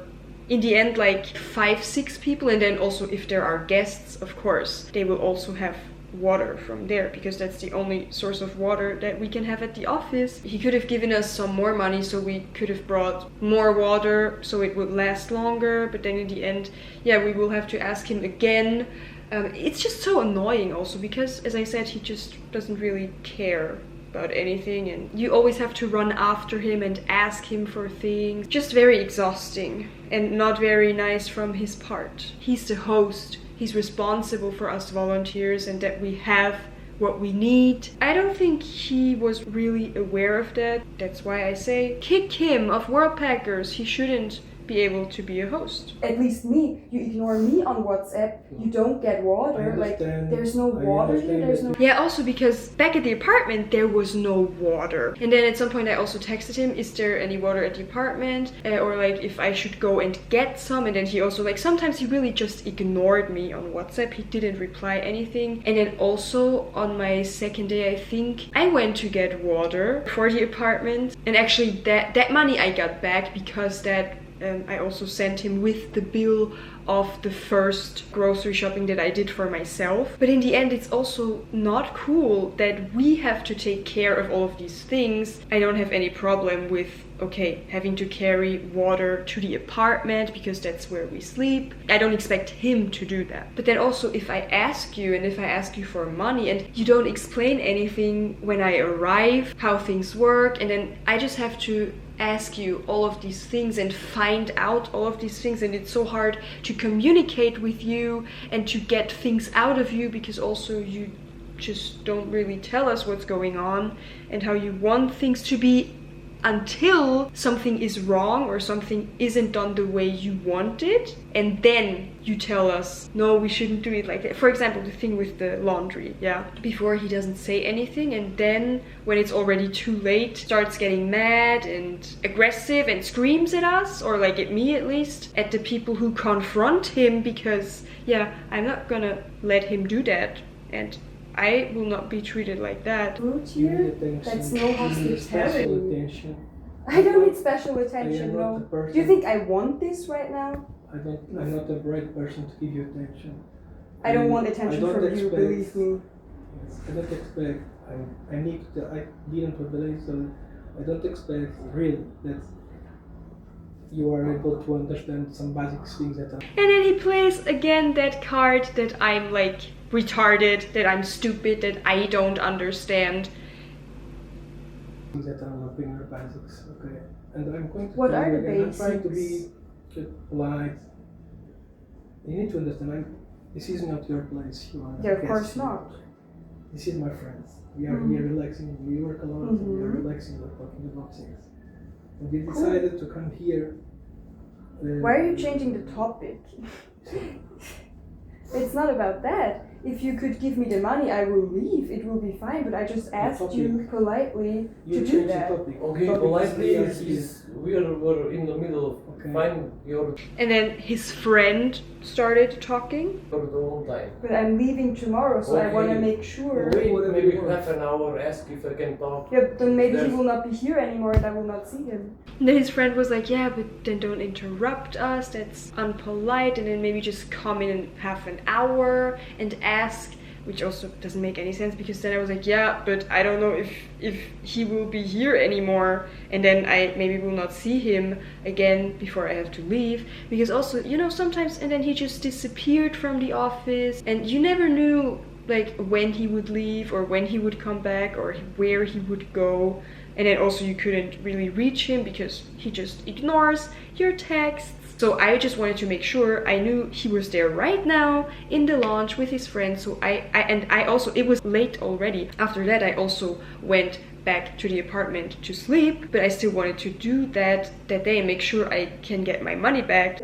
in the end, like 5-6 people. And then also if there are guests, of course, they will also have water from there, because that's the only source of water that we can have at the office. He could have given us some more money so we could have brought more water so it would last longer, but then in the end, yeah, we will have to ask him again. It's just so annoying also because, as I said, he just doesn't really care about anything, and you always have to run after him and ask him for things. Just very exhausting and not very nice from his part. He's the host. He's responsible for us volunteers and that we have what we need. I don't think he was really aware of that. That's why I say kick him off Worldpackers. He shouldn't be able to be a host. At least me, you ignore me on WhatsApp, you don't get water, like there's no water here, there's no... Yeah, also because back at the apartment there was no water. And then at some point I also texted him, is there any water at the apartment? Or like if I should go and get some. And then he also, like, sometimes he really just ignored me on WhatsApp. He didn't reply anything. And then also on my second day, I think, I went to get water for the apartment. And actually that money I got back because that I also sent him with the bill of the first grocery shopping that I did for myself. But in the end, it's also not cool that we have to take care of all of these things. I don't have any problem with, okay, having to carry water to the apartment because that's where we sleep. I don't expect him to do that. But then also if I ask you, and if I ask you for money and you don't explain anything when I arrive, how things work, and then I just have to ask you all of these things and find out all of these things, and it's so hard to communicate with you and to get things out of you because also you just don't really tell us what's going on and how you want things to be until something is wrong or something isn't done the way you want it, and then you tell us, no, we shouldn't do it like that. For example, the thing with the laundry, yeah. Before he doesn't say anything, and then when it's already too late, starts getting mad and aggressive and screams at us, or like at me at least, at the people who confront him, because, yeah, I'm not gonna let him do that, and I will not be treated like that. Rude here? That's no hospitality. I don't need special attention, no. Do you think I want this right now? I'm not the right person to give you attention. I don't want attention from you, believe me. Yes, I don't expect, I didn't verbalize, so I don't expect really that you are able to understand some basic things that are... And then he plays again that card that I'm like retarded, that I'm stupid, that I don't understand. Things that are not being basics, okay? And I'm going to what tell are you the again, basics? I'm trying to be polite. You need to understand, this is not your place. You are yeah, of course not. This is my friends. We are here relaxing, we work alone, we are relaxing, we're talking about things. And we decided to come here. Why are you changing the topic? It's not about that. If you could give me the money, I will leave. It will be fine. But I just asked you politely to do that. Okay, politely is we're in the middle of find your... And then his friend started talking. For the whole time. But I'm leaving tomorrow, so I want to make sure. Wait, maybe half an hour, ask if I can talk. Yeah, then maybe he will not be here anymore and I will not see him. And then his friend was like, yeah, but then don't interrupt us, that's unpolite, and then maybe just come in half an hour and ask, which also doesn't make any sense, because then I was like, yeah, but I don't know if he will be here anymore, and then I maybe will not see him again before I have to leave, because also, you know, sometimes, and then he just disappeared from the office, and you never knew like when he would leave or when he would come back or where he would go. And then also you couldn't really reach him because he just ignores your texts. So I just wanted to make sure I knew he was there right now in the lounge with his friends. So I also, it was late already. After that, I also went back to the apartment to sleep, but I still wanted to do that day and make sure I can get my money back.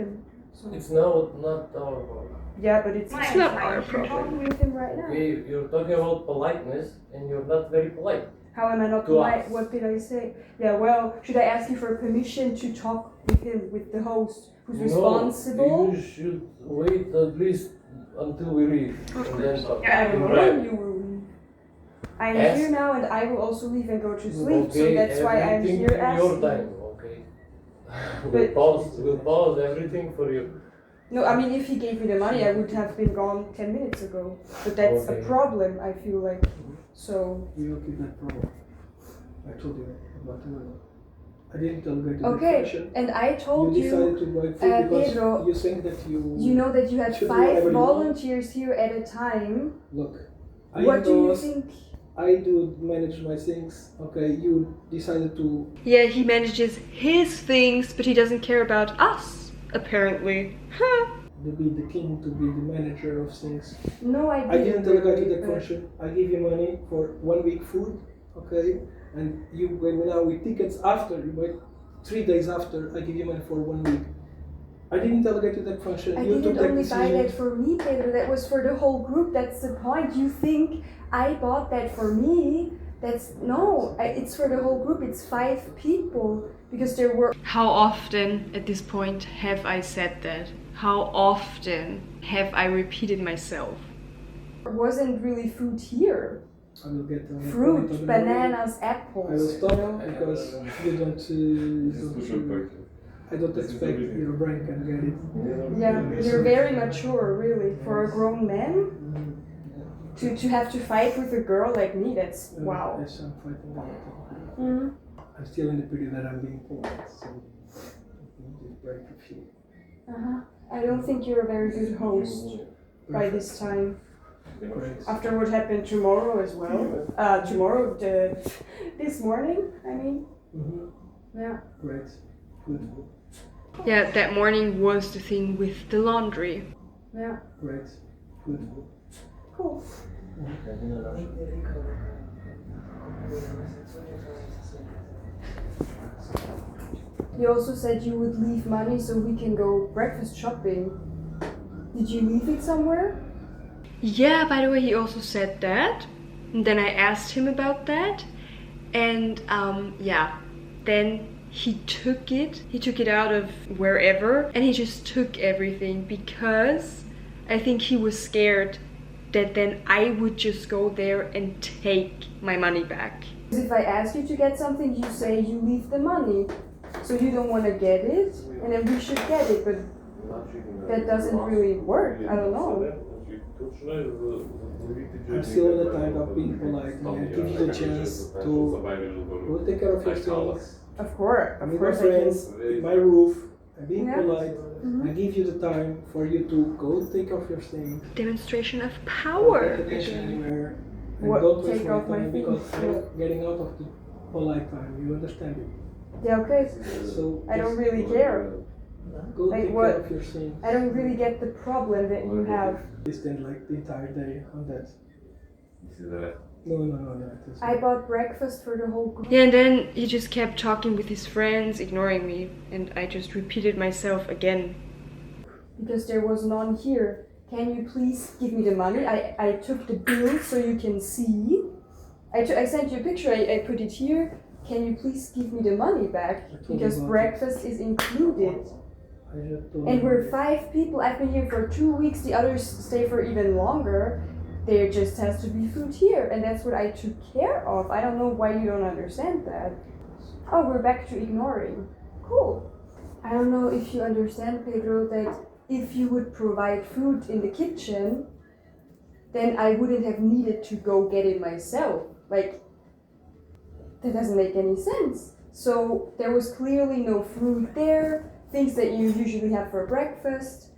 It's now not our fault. Yeah, but it's not our I'm problem. talking with him right now. Okay, you're talking about politeness and you're not very polite. How am I not To polite? us. What did I say? Yeah, well, should I ask you for permission to talk with him, with the host, who's responsible? No, you should wait at least until we leave. Of and then course. talk. I don't know Right. when you will leave. I'm Ask- here now and I will also leave and go to sleep, so Okay, that's why I'm everything here in asking. your time, okay? But- we'll pause everything for you. No, I mean, if he gave me the money, I would have been gone 10 minutes ago. But that's Okay. a problem, I feel like. So, We don't keep that problem. I told you about the money. I didn't delegate the okay, question. and I told You you, decided to buy food because Pedro, you think that you know that you had should do 5 whatever you want. volunteers here at a time. Look, I What do you knows, think? I do manage my things. Okay, you decided to. Yeah, he manages his things, but he doesn't care about us, apparently. Huh. To be the king, to be the manager of things. No, I I didn't didn't. delegate really, the but- question. I give you money for 1 week food, okay? And you when now with tickets after, you buy 3 days after, I give you money for 1 week. I didn't delegate you that function. I You took didn't that only buy decision. that for me, Pedro. That was for the whole group. That's the point. You think I bought that for me? It's for the whole group. It's 5 people because there were. How often at this point have I said that? How often have I repeated myself? There wasn't really food here. I will get on the point Fruit, of the bananas, I will apples. stop You know? because you don't. I don't expect your brain can get it. Yeah, you're very mature, really, for a grown man. To have to fight with a girl like me, that's wow. Yes, I'm fighting that. Mm. I'm still in the period that I'm being polite, so just break a few. Uh-huh. I don't think you're a very good host by this time. Great. After what happened tomorrow as well. This morning, I mean. Mm-hmm. Yeah. Great. Good. Yeah, that morning was the thing with the laundry. Yeah. Great. Good. Cool. You also said you would leave money so we can go breakfast shopping. Did you leave it somewhere? Yeah, by the way, he also said that. And then I asked him about that. And yeah, then he took it. He took it out of wherever and he just took everything because I think he was scared that then I would just go there and take my money back. If I ask you to get something, you say you leave the money. So you don't want to get it, and then we should get it, but that doesn't really work. I don't know. I'm still in the time of being polite and I give you the chance to go take care of your things. Of course, I'm with my friends, in my roof, I'm being Yeah. polite. Mhm. I give you the time for you to go take off your things. Demonstration of Don't power. pay attention anywhere. And What? don't waste Take my off my time things? because I'm getting out of the polite time. You understand it? Yeah, okay. So I don't just really care. go Like take what? care of your things. I don't really get the problem that you have. You spend like the entire day on that. No. That is I bought breakfast for the whole group. Yeah, and then he just kept talking with his friends, ignoring me, and I just repeated myself again. Because there was none here. Can you please give me the money? I took the bill so you can see. I sent you a picture, I put it here. Can you please give me the money back? Because breakfast is included. I just told And you. we're 5 people. I've been here for 2 weeks. The others stay for even longer. There just has to be food here. And that's what I took care of. I don't know why you don't understand that. Oh, we're back to ignoring. Cool. I don't know if you understand, Pedro, that if you would provide food in the kitchen, then I wouldn't have needed to go get it myself. Like, that doesn't make any sense. So there was clearly no fruit there, things that you usually have for breakfast.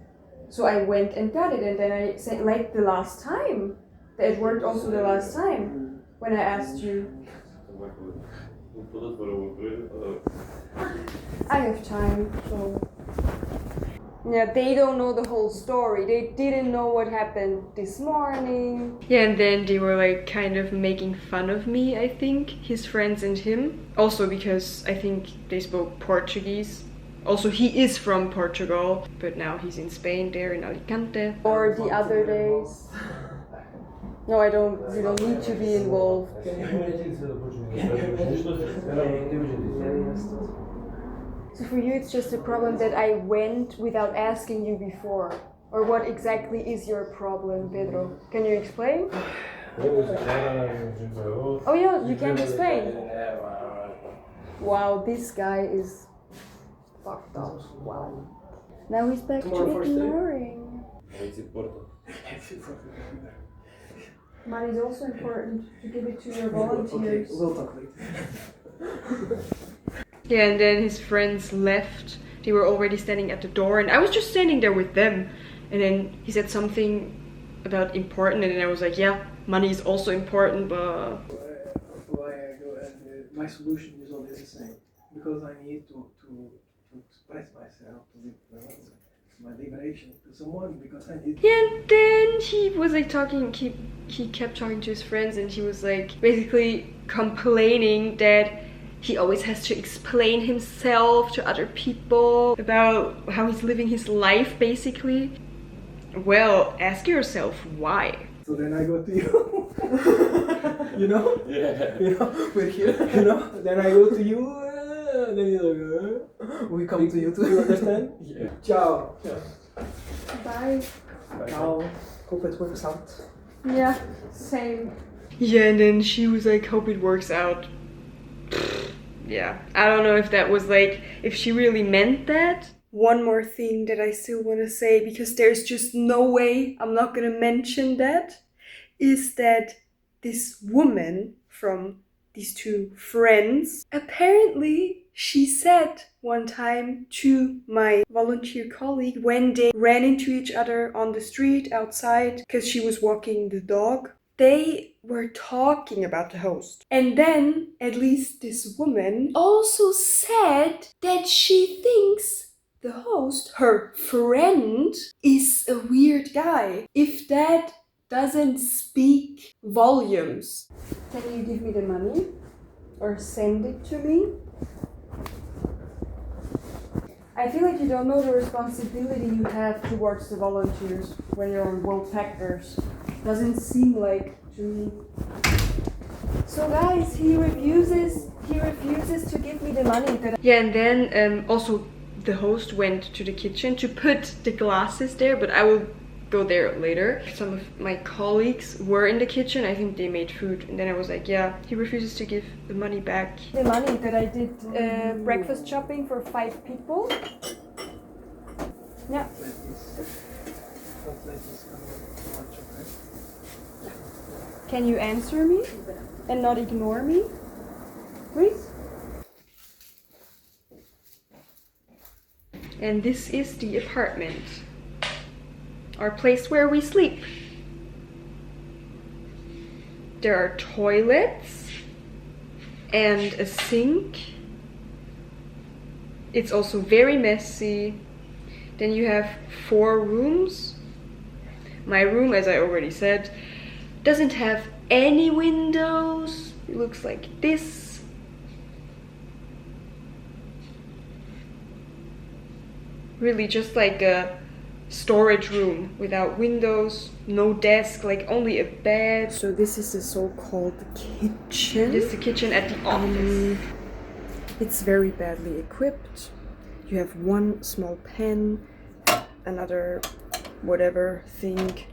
So I went and got it, and then I said, like the last time, it worked also the last time when I asked you. I have time, so. Yeah, they don't know the whole story. They didn't know what happened this morning. Yeah, and then they were like kind of making fun of me, I think, his friends and him. Also because I think they spoke Portuguese. Also, he is from Portugal, but now he's in Spain, there in Alicante. Or the other days. No, I don't. You don't need to be involved. So for you, it's just a problem that I went without asking you before. Or what exactly is your problem, Pedro? Can you explain? Oh yeah, you can explain. Wow, this guy is fucked up. Wow. Now he's back to ignoring. Money is also important to give it to your volunteers. Okay, we'll talk later. Yeah, and then his friends left. They were already standing at the door, and I was just standing there with them. And then he said something about important, and then I was like, yeah, money is also important, but... Why I go and my solution is always the same. Because I need to express myself, to give my liberation to someone, because I need... Yeah, and then he was like talking, he kept talking to his friends, and he was like basically complaining that he always has to explain himself to other people about how he's living his life, basically. Well, ask yourself why. So then I go to you. You know? Yeah. You know, we're here. You know? Then I go to you. Then you we come to you too. You understand? Yeah. Ciao. Bye. Ciao. Hope it works out. Yeah, same. Yeah, and then she was like, hope it works out. Yeah, I don't know if that was like, if she really meant that. One more thing that I still want to say, because there's just no way I'm not going to mention that, is that this woman from these two friends, apparently she said one time to my volunteer colleague when they ran into each other on the street outside because she was walking the dog, they were talking about the host. And then at least this woman also said that she thinks the host, her friend, is a weird guy. If that doesn't speak volumes. Can you give me the money? Or send it to me? I feel like you don't know the responsibility you have towards the volunteers when you're on Worldpackers. Doesn't seem like to me. So guys, he refuses to give me the money that Yeah, and then also the host went to the kitchen to put the glasses there, but I will go there later. Some of my colleagues were in the kitchen. I think they made food, and then I was like, yeah, he refuses to give the money back. the money that I did breakfast shopping for 5 people. Yeah. Don't let this come too much, okay? Can you answer me and not ignore me? Please? And this is the apartment. Our place where we sleep. There are toilets and a sink. It's also very messy. Then you have 4 rooms. My room, as I already said, doesn't have any windows. It looks like this. Really just like a storage room without windows, no desk, like only a bed. So this is the so-called kitchen. This is the kitchen at the office. It's very badly equipped. You have one small pan, another whatever thing.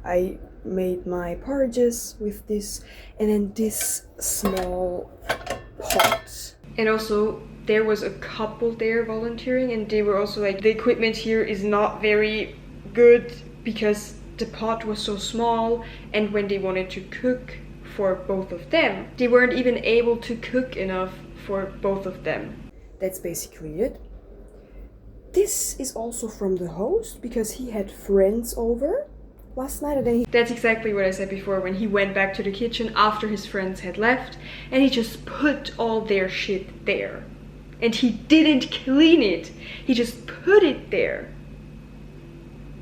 I made my porridges with this, and then this small pot. And also there was a couple there volunteering, and they were also like, the equipment here is not very good because the pot was so small, and when they wanted to cook for both of them, they weren't even able to cook enough for both of them. That's basically it. This is also from the host because he had friends over last night, and then That's exactly what I said before, when he went back to the kitchen after his friends had left, and he just put all their shit there. And he didn't clean it. He just put it there.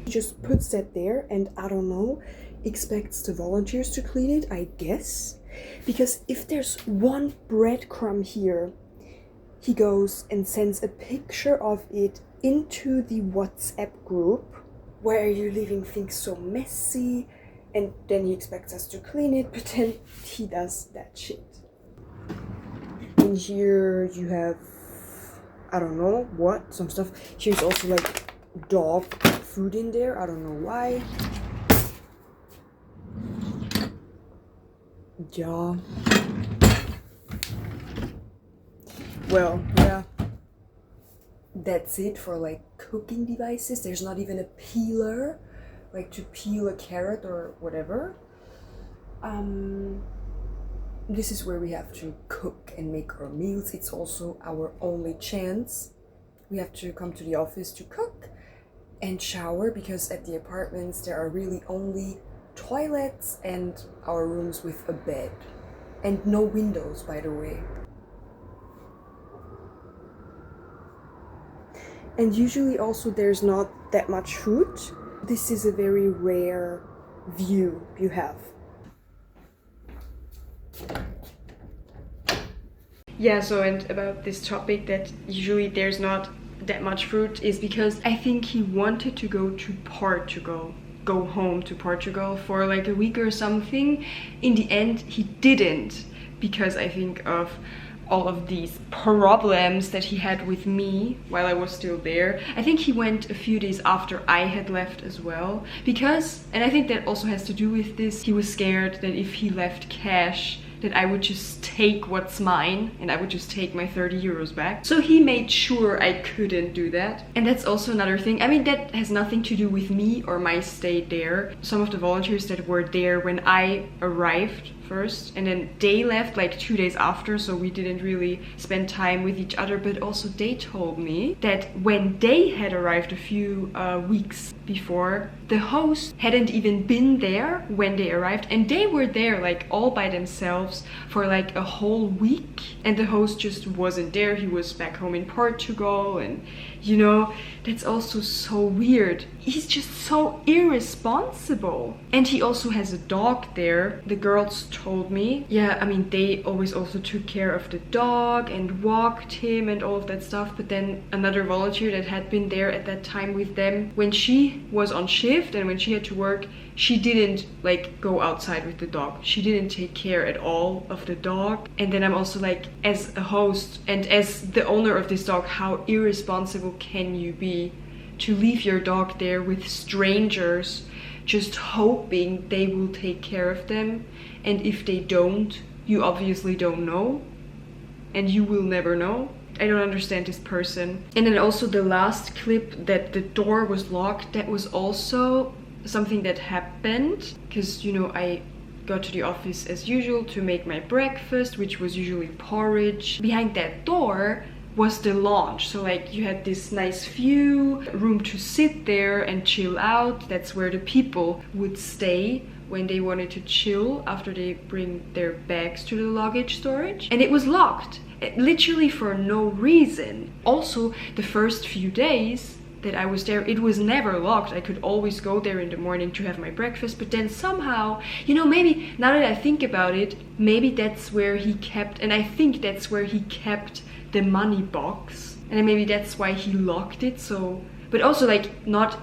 he just puts that there, and I don't know, expects the volunteers to clean it, I guess. Because if there's one breadcrumb here, he goes and sends a picture of it into the WhatsApp group. Why are you leaving things so messy? And then he expects us to clean it, but then he does that shit. In here you have, I don't know what, some stuff. Here's also like dog food in there, I don't know why. Yeah. Well, yeah. That's it for like cooking devices. There's not even a peeler, like to peel a carrot or whatever. This is where we have to cook and make our meals. It's also our only chance. We have to come to the office to cook and shower, because at the apartments there are really only toilets and our rooms with a bed. And no windows, by the way. And usually also there's not that much food. This is a very rare view you have. Yeah, so and about this topic that usually there's not that much fruit is because I think he wanted to go to Portugal, go home to Portugal for like a week or something. In the end, he didn't, because I think of all of these problems that he had with me while I was still there. I think he went a few days after I had left as well, because, and I think that also has to do with this, he was scared that if he left cash, that I would just take what's mine and I would just take my 30 euros back. So he made sure I couldn't do that. And that's also another thing. I mean, that has nothing to do with me or my stay there. Some of the volunteers that were there when I arrived first, and then they left like 2 days after, so we didn't really spend time with each other. But also they told me that when they had arrived a few weeks before, the host hadn't even been there when they arrived, and they were there like all by themselves for like a whole week, and the host just wasn't there. He was back home in Portugal, and you know, that's also so weird. He's just so irresponsible. And he also has a dog there. The girls told me, yeah, I mean, they always also took care of the dog and walked him and all of that stuff. But then another volunteer that had been there at that time with them, when she was on shift and when she had to work, she didn't like go outside with the dog. She didn't take care at all of the dog. And then I'm also like, as a host and as the owner of this dog, how irresponsible can you be to leave your dog there with strangers, just hoping they will take care of them? And if they don't, you obviously don't know, and you will never know. I don't understand this person. And then also the last clip that the door was locked, that was also something that happened, because you know, I got to the office as usual to make my breakfast, which was usually porridge. Behind that door was the lounge, so like you had this nice view, room to sit there and chill out. That's where the people would stay when they wanted to chill after they bring their bags to the luggage storage. And it was locked, literally for no reason. Also, the first few days that I was there, it was never locked. I could always go there in the morning to have my breakfast. But then somehow, you know, maybe now that I think about it, maybe that's where he kept, and I think that's where he kept the money box, and then maybe that's why he locked it. So, but also like not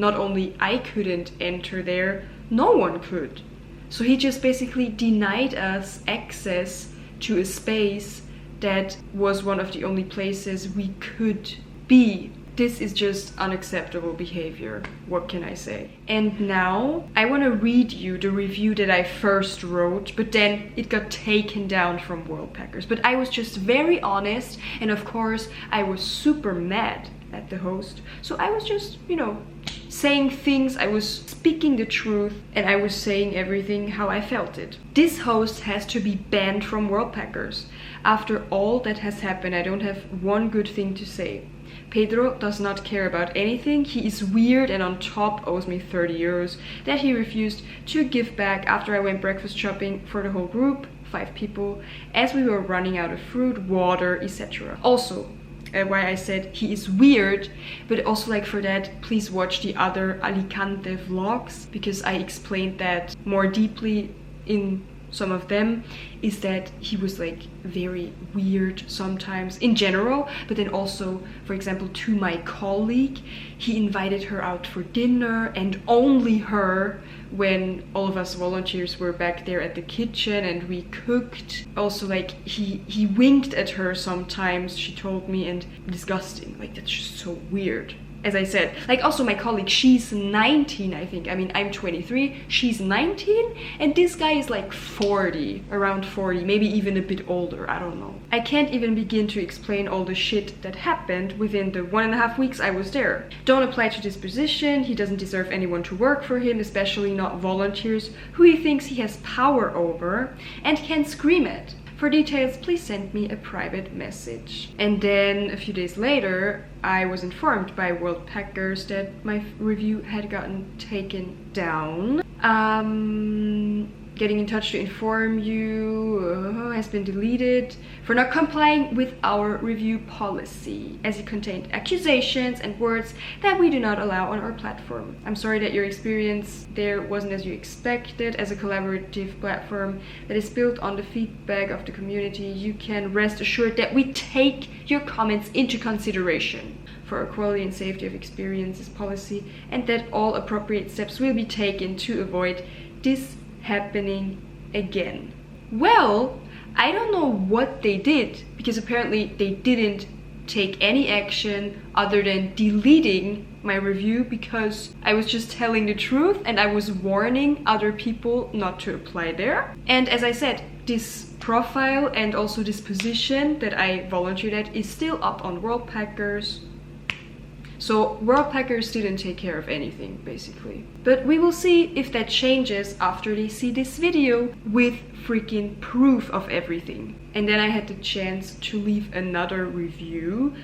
only I couldn't enter there, no one could. So he just basically denied us access to a space that was one of the only places we could be. This is just unacceptable behavior. What can I say? And now I want to read you the review that I first wrote, but then it got taken down from Worldpackers. But I was just very honest, and of course I was super mad at the host. So I was just, you know, saying things, I was speaking the truth, and I was saying everything how I felt it. This host has to be banned from Worldpackers. After all that has happened, I don't have one good thing to say. Pedro does not care about anything. He is weird, and on top owes me 30 euros that he refused to give back after I went breakfast shopping for the whole group, 5 people, as we were running out of fruit, water, etc. Also, why I said he is weird, but also like for that, please watch the other Alicante vlogs, because I explained that more deeply in some of them, is that he was like very weird sometimes in general, but then also, for example, to my colleague, he invited her out for dinner, and only her, when all of us volunteers were back there at the kitchen and we cooked. Also, like, he winked at her sometimes, she told me, and disgusting. Like, that's just so weird. As I said, like, also my colleague, she's 19, I think. I mean, I'm 23, she's 19, and this guy is like 40, around 40, maybe even a bit older, I don't know. I can't even begin to explain all the shit that happened within the 1.5 weeks I was there. Don't apply to this position, he doesn't deserve anyone to work for him, especially not volunteers who he thinks he has power over and can scream at. For details, please send me a private message. And then a few days later, I was informed by Worldpackers that my review had gotten taken down. Getting in touch to inform you has been deleted for not complying with our review policy, as it contained accusations and words that we do not allow on our platform. I'm sorry that your experience there wasn't as you expected. As a collaborative platform that is built on the feedback of the community, you can rest assured that we take your comments into consideration for our quality and safety of experiences policy, and that all appropriate steps will be taken to avoid this happening again. Well, I don't know what they did, because apparently they didn't take any action other than deleting my review, because I was just telling the truth and I was warning other people not to apply there. And as I said, this profile and also this position that I volunteered at is still up on Worldpackers. So Worldpackers didn't take care of anything, basically. But we will see if that changes after they see this video with freaking proof of everything. And then I had the chance to leave another review,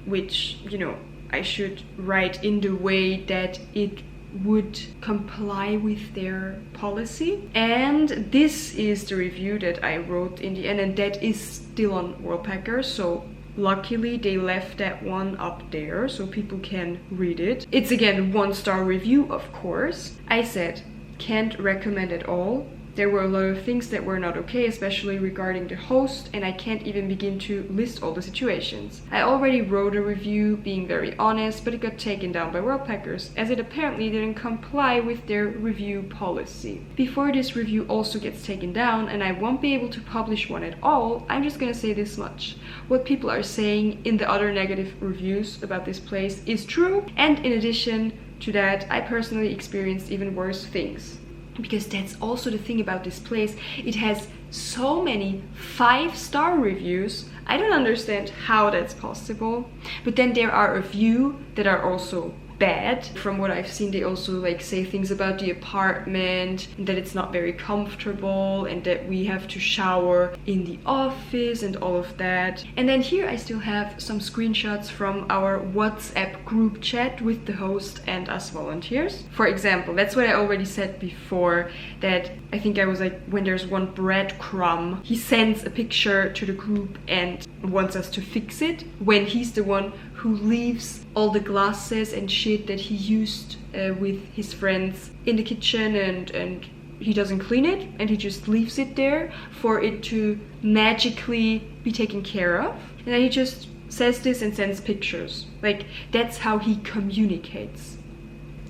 which, you know, I should write in the way that it would comply with their policy. And this is the review that I wrote in the end, and that is still on Worldpackers. So luckily they left that one up there so people can read it. It's again 1-star review, of course. I said, can't recommend at all. There were a lot of things that were not okay, especially regarding the host, and I can't even begin to list all the situations. I already wrote a review being very honest, but it got taken down by Worldpackers, as it apparently didn't comply with their review policy. Before this review also gets taken down, and I won't be able to publish one at all, I'm just gonna say this much. What people are saying in the other negative reviews about this place is true, and in addition to that, I personally experienced even worse things. Because that's also the thing about this place. It has so many 5-star reviews. I don't understand how that's possible. But then there are a few that are also bad. From what I've seen, they also like say things about the apartment, that it's not very comfortable, and that we have to shower in the office and all of that. And then here I still have some screenshots from our WhatsApp group chat with the host and us volunteers. For example, that's what I already said before, that I think I was like, when there's one breadcrumb, he sends a picture to the group and wants us to fix it, when he's the one who leaves all the glasses and shit that he used with his friends in the kitchen, and he doesn't clean it, and he just leaves it there for it to magically be taken care of. And then he just says this and sends pictures. Like, that's how he communicates.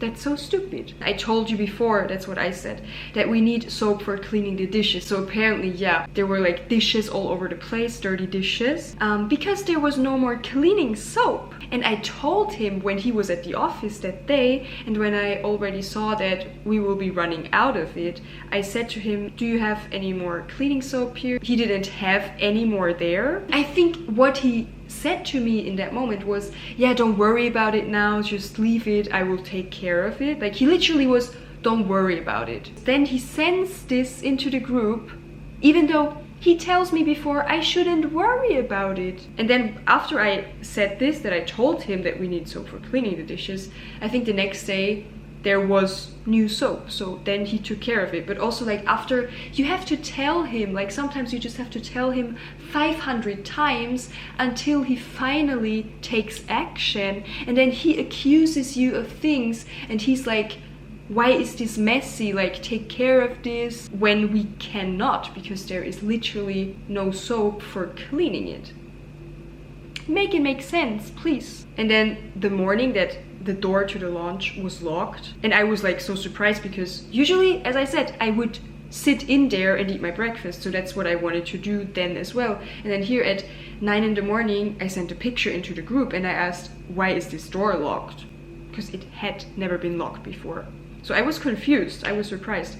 That's so stupid. I told you before, that's what I said, that we need soap for cleaning the dishes. So apparently, yeah, there were like dishes all over the place, dirty dishes, because there was no more cleaning soap. And I told him when he was at the office that day, and when I already saw that we will be running out of it, I said to him, do you have any more cleaning soap here? He didn't have any more there. I think what he said to me in that moment was, yeah, don't worry about it now, just leave it, I will take care of it. Like, he literally was, don't worry about it. Then he sends this into the group, even though he tells me before I shouldn't worry about it. And then after I said this, that I told him that we need soap for cleaning the dishes, I think the next day there was new soap, so then he took care of it. But also, like, after, you have to tell him, like, sometimes you just have to tell him 500 times until he finally takes action, and then he accuses you of things, and he's like, why is this messy? Like, take care of this, when we cannot, because there is literally no soap for cleaning it. Make it make sense, please. And then the morning that the door to the lounge was locked, and I was like so surprised, because usually, as I said, I would sit in there and eat my breakfast, so that's what I wanted to do then as well. And then here at 9 in the morning, I sent a picture into the group and I asked, why is this door locked? Because it had never been locked before. So I was confused, I was surprised.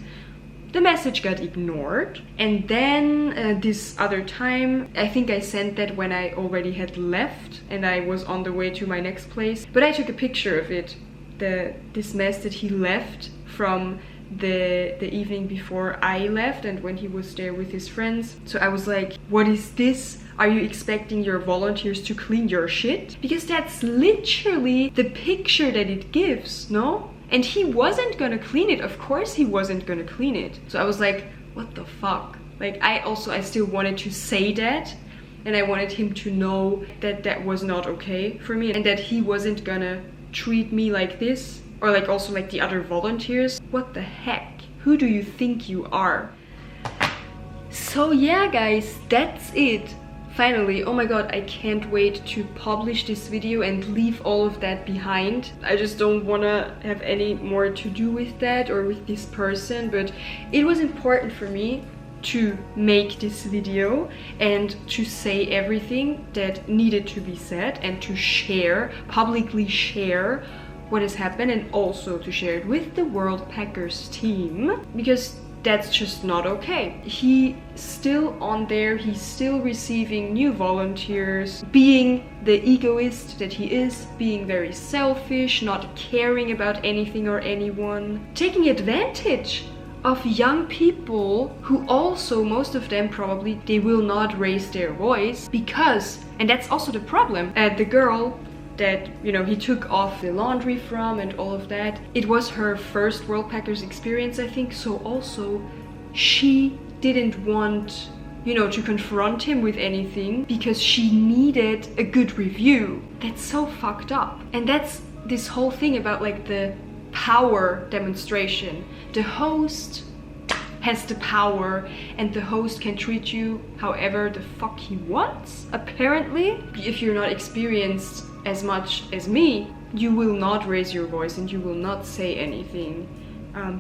The message got ignored, and then this other time, I think I sent that when I already had left and I was on the way to my next place. But I took a picture of it, this mess that he left from the evening before I left and when he was there with his friends. So I was like, what is this? Are you expecting your volunteers to clean your shit? Because that's literally the picture that it gives, no? And he wasn't gonna clean it. Of course he wasn't gonna clean it. So I was like, what the fuck? Like, I still wanted to say that, and I wanted him to know that that was not okay for me and that he wasn't gonna treat me like this, or like also like the other volunteers. What the heck? Who do you think you are? So yeah, guys, that's it. Finally, oh my god, I can't wait to publish this video and leave all of that behind. I just don't want to have any more to do with that or with this person, but it was important for me to make this video and to say everything that needed to be said and to share, publicly share what has happened, and also to share it with the Worldpackers team, because that's just not okay. He's still on there, he's still receiving new volunteers, being the egoist that he is, being very selfish, not caring about anything or anyone, taking advantage of young people who also, most of them probably, they will not raise their voice because, and that's also the problem, the girl that, you know, he took off the laundry from and all of that, it was her first Worldpackers experience, I think, so also she didn't want, you know, to confront him with anything because she needed a good review. That's so fucked up. And that's this whole thing about like the power demonstration. The host has the power and the host can treat you however the fuck he wants, apparently. If you're not experienced as much as me, you will not raise your voice and you will not say anything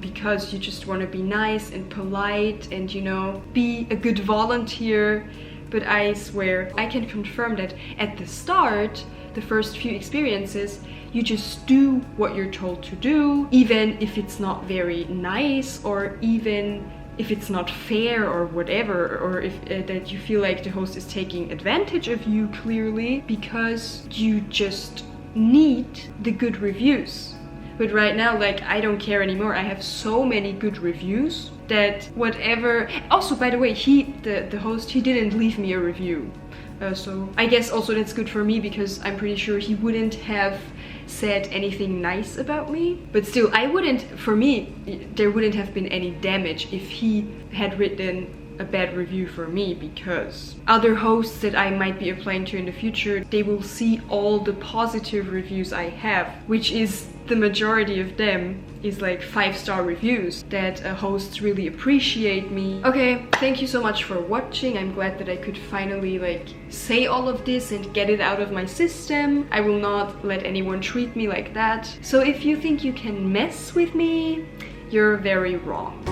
because you just want to be nice and polite and, you know, be a good volunteer. But I swear, I can confirm that at the start, the first few experiences, you just do what you're told to do, even if it's not very nice, or even if it's not fair or whatever, or if that you feel like the host is taking advantage of you clearly because you just need the good reviews. But right now, like, I don't care anymore. I have so many good reviews that whatever. Also, by the way, the host, he didn't leave me a review. So I guess also that's good for me because I'm pretty sure he wouldn't have said anything nice about me. But still, for me, there wouldn't have been any damage if he had written a bad review for me, because other hosts that I might be applying to in the future, they will see all the positive reviews I have, which is the majority of them is like 5-star reviews that hosts really appreciate me. Okay, thank you so much for watching. I'm glad that I could finally like say all of this and get it out of my system. I will not let anyone treat me like that. So if you think you can mess with me, you're very wrong.